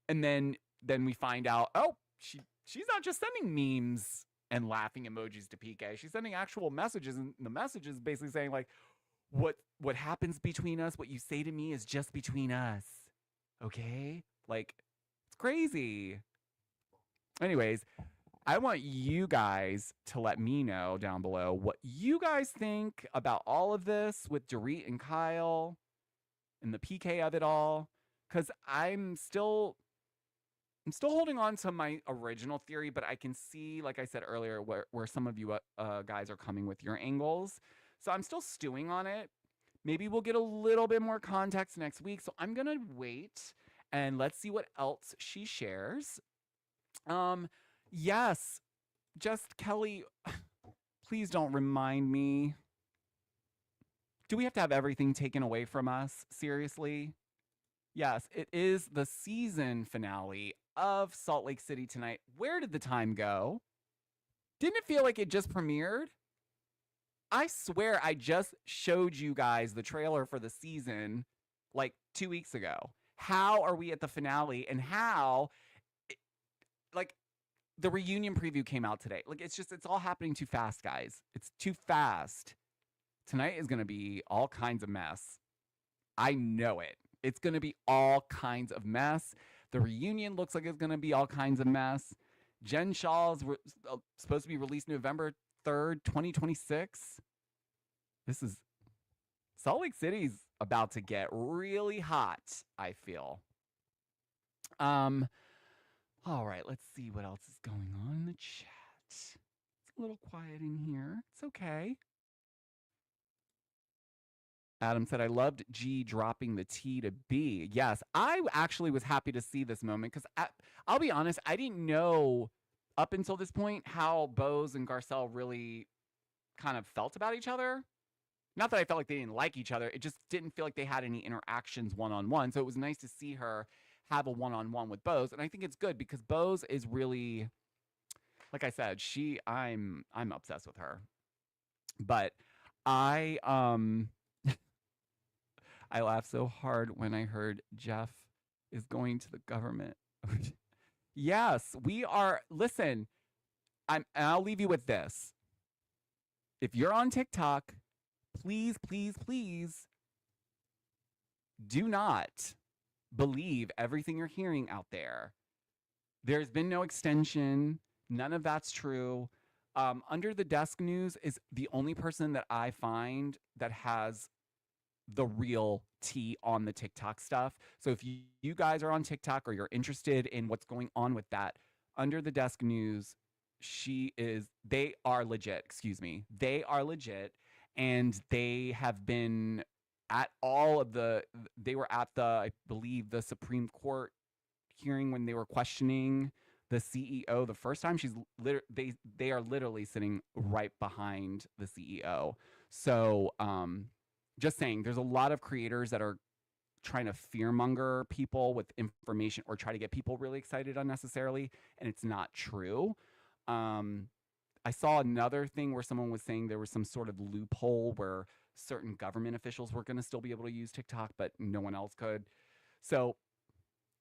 then we find out, oh, she's not just sending memes and laughing emojis to PK. She's sending actual messages, and the message is basically saying like, what happens between us, what you say to me is just between us. Okay? Like, it's crazy. Anyways, I want you guys to let me know down below what you guys think about all of this with Dorit and Kyle and the PK of it all. Because I'm still holding on to my original theory, but I can see, like I said earlier, where some of you guys are coming with your angles. So I'm still stewing on it. Maybe we'll get a little bit more context next week. So I'm going to wait and let's see what else she shares. Yes, just Kelly, please don't remind me. Do we have to have everything taken away from us? Seriously? Yes, it is the season finale of Salt Lake City tonight. Where did the time go? Didn't it feel like it just premiered? I swear I just showed you guys the trailer for the season like 2 weeks ago. How are we at the finale, and how, like, the reunion preview came out today. Like, it's all happening too fast, guys. It's too fast. Tonight is going to be all kinds of mess. I know it. It's going to be all kinds of mess. The reunion looks like it's going to be all kinds of mess. Jen Shaw's supposed to be released November 3rd, 2026. Salt Lake City's about to get really hot, I feel. All right, let's see what else is going on in the chat. It's a little quiet in here. It's okay. Adam said, I loved G dropping the T to B. Yes, I actually was happy to see this moment because I'll be honest, I didn't know up until this point how Bose and Garcelle really kind of felt about each other. Not that I felt like they didn't like each other. It just didn't feel like they had any interactions one-on-one. So it was nice to see her have a one-on-one with Bose. And I think it's good because Bose is really, like I said, I'm obsessed with her. But I I laughed so hard when I heard Jeff is going to the government. Yes, we are. Listen, I'll leave you with this. If you're on TikTok, please, please, please do not believe everything you're hearing out there. There's been no extension. None of that's true. Under the Desk News is the only person that I find that has the real tea on the TikTok stuff. So if you guys are on TikTok or you're interested in what's going on with that, Under the Desk News, they are legit, excuse me. They are legit, and they have been at they were at I believe, the Supreme Court hearing when they were questioning the CEO the first time. They are literally sitting right behind the CEO. So, just saying, there's a lot of creators that are trying to fearmonger people with information or try to get people really excited unnecessarily, and it's not true. I saw another thing where someone was saying there was some sort of loophole where certain government officials were going to still be able to use TikTok, but no one else could. So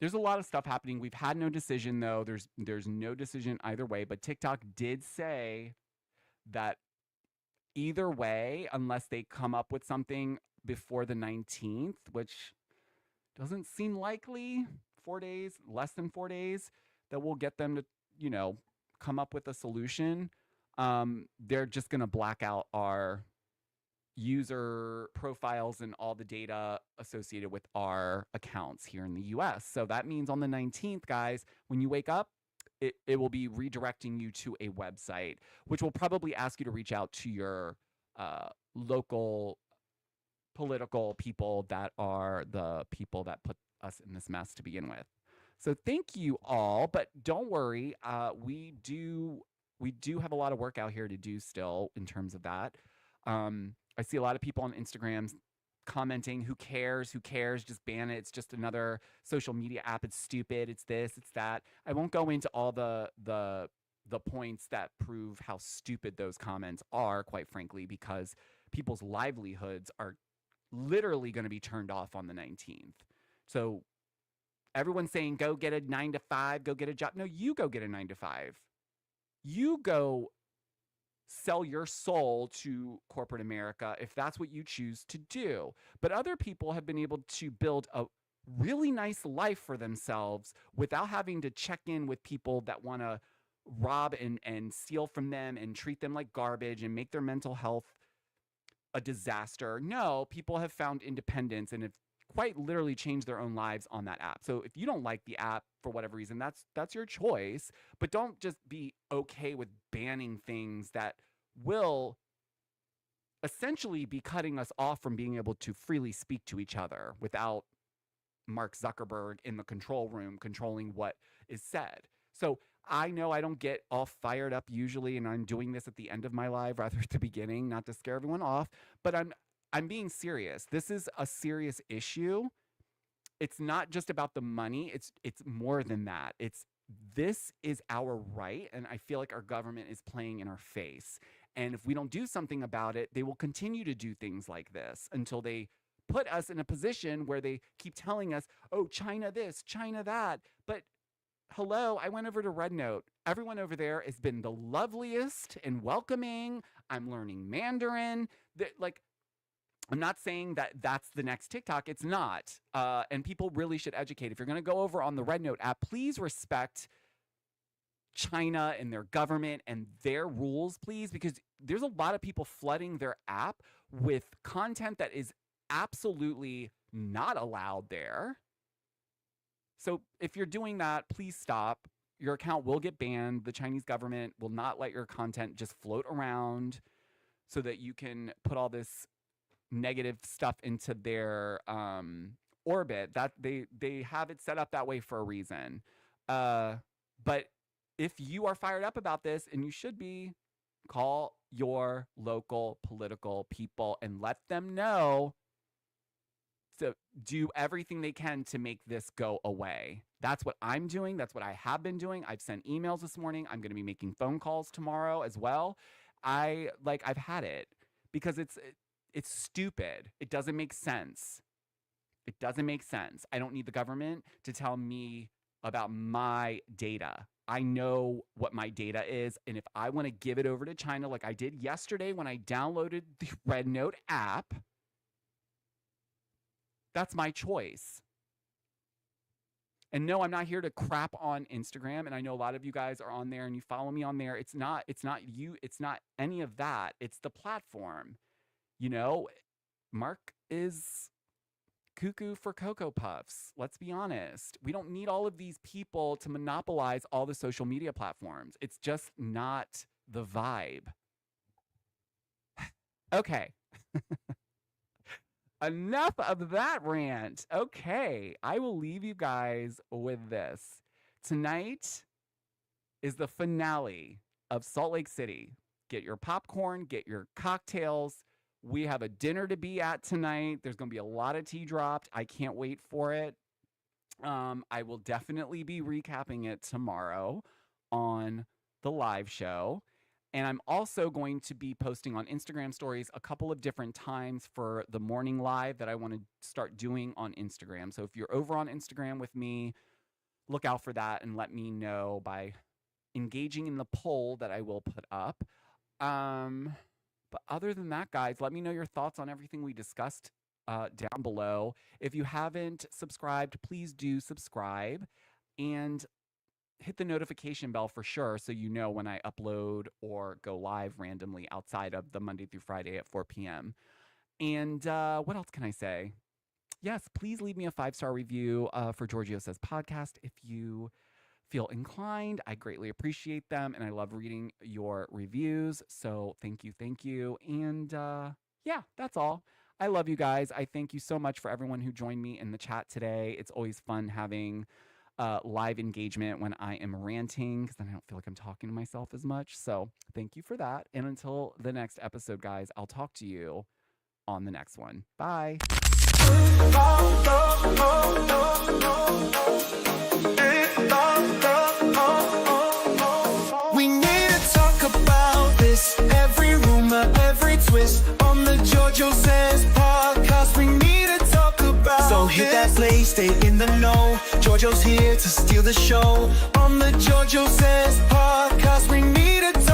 there's a lot of stuff happening. We've had no decision, though. There's no decision either way, but TikTok did say that either way, unless they come up with something before the 19th, which doesn't seem likely, 4 days, less than 4 days, that will get them to, come up with a solution. They're just going to black out our user profiles and all the data associated with our accounts here in the US. So that means on the 19th, guys, when you wake up, it will be redirecting you to a website, which will probably ask you to reach out to your local political people that are the people that put us in this mess to begin with. So thank you all, but don't worry, we do have a lot of work out here to do still in terms of that. I see a lot of people on Instagram commenting, who cares, just ban it, it's just another social media app, it's stupid, it's this, it's that. I won't go into all the points that prove how stupid those comments are, quite frankly, because people's livelihoods are literally going to be turned off on the 19th. So everyone's saying, go get a 9-to-5, go get a job. No, you go get a 9-to-5. You go sell your soul to corporate America if that's what you choose to do. But other people have been able to build a really nice life for themselves without having to check in with people that want to rob and steal from them and treat them like garbage and make their mental health a disaster. No, people have found independence and have quite literally changed their own lives on that app. So if you don't like the app for whatever reason, that's your choice, but don't just be okay with banning things that will essentially be cutting us off from being able to freely speak to each other without Mark Zuckerberg in the control room controlling what is said. So I know I don't get all fired up usually, and I'm doing this at the end of my live rather at the beginning, not to scare everyone off, but I'm being serious. This is a serious issue. It's not just about the money. It's more than that. This is our right, and I feel like our government is playing in our face. And if we don't do something about it, they will continue to do things like this until they put us in a position where they keep telling us, oh, China this, China that. But hello, I went over to Red Note. Everyone over there has been the loveliest and welcoming. I'm learning Mandarin. I'm not saying that that's the next TikTok. It's not. And people really should educate. If you're going to go over on the Red Note app, please respect China and their government and their rules, please, because there's a lot of people flooding their app with content that is absolutely not allowed there. So if you're doing that, please stop. your account will get banned. The Chinese government will not let your content just float around so that you can put all this negative stuff into their orbit. That they have it set up that way for a reason. But if you are fired up about this, and you should be, call your local political people and let them know to do everything they can to make this go away. That's what I'm doing. That's what I have been doing. I've sent emails this morning. I'm going to be making phone calls tomorrow as well. I've had it because it's stupid. It doesn't make sense. It doesn't make sense. I don't need the government to tell me about my data. I know what my data is, and if I want to give it over to China like I did yesterday when I downloaded the Red Note app, that's my choice. And no, I'm not here to crap on Instagram, and I know a lot of you guys are on there and you follow me on there. It's not you, it's not any of that. It's the platform. You know, Mark is cuckoo for Cocoa Puffs. Let's be honest. We don't need all of these people to monopolize all the social media platforms. It's just not the vibe. Okay. Enough of that rant. Okay, I will leave you guys with this. Tonight is the finale of Salt Lake City. Get your popcorn, get your cocktails. We have a dinner to be at tonight. There's going to be a lot of tea dropped. I can't wait for it. I will definitely be recapping it tomorrow on the live show. And I'm also going to be posting on Instagram stories a couple of different times for the morning live that I want to start doing on Instagram. So if you're over on Instagram with me, look out for that and let me know by engaging in the poll that I will put up. But other than that, guys, let me know your thoughts on everything we discussed down below. If you haven't subscribed, please do subscribe and hit the notification bell for sure so you know when I upload or go live randomly outside of the Monday through Friday at 4 p.m. And what else can I say? Yes, please leave me a 5-star review for Georgio Says podcast if you feel inclined. I greatly appreciate them, and I love reading your reviews. So thank you. And yeah, that's all. I love you guys. I thank you so much for everyone who joined me in the chat today. It's always fun having live engagement when I am ranting, because then I don't feel like I'm talking to myself as much. So thank you for that. And until the next episode, guys, I'll talk to you on the next one. Bye. We need to talk about this. Every rumor, every twist on the Georgio Says podcast. We need to talk about So hit that play, stay in the know. Georgio's here to steal the show on the Georgio Says podcast. We need to talk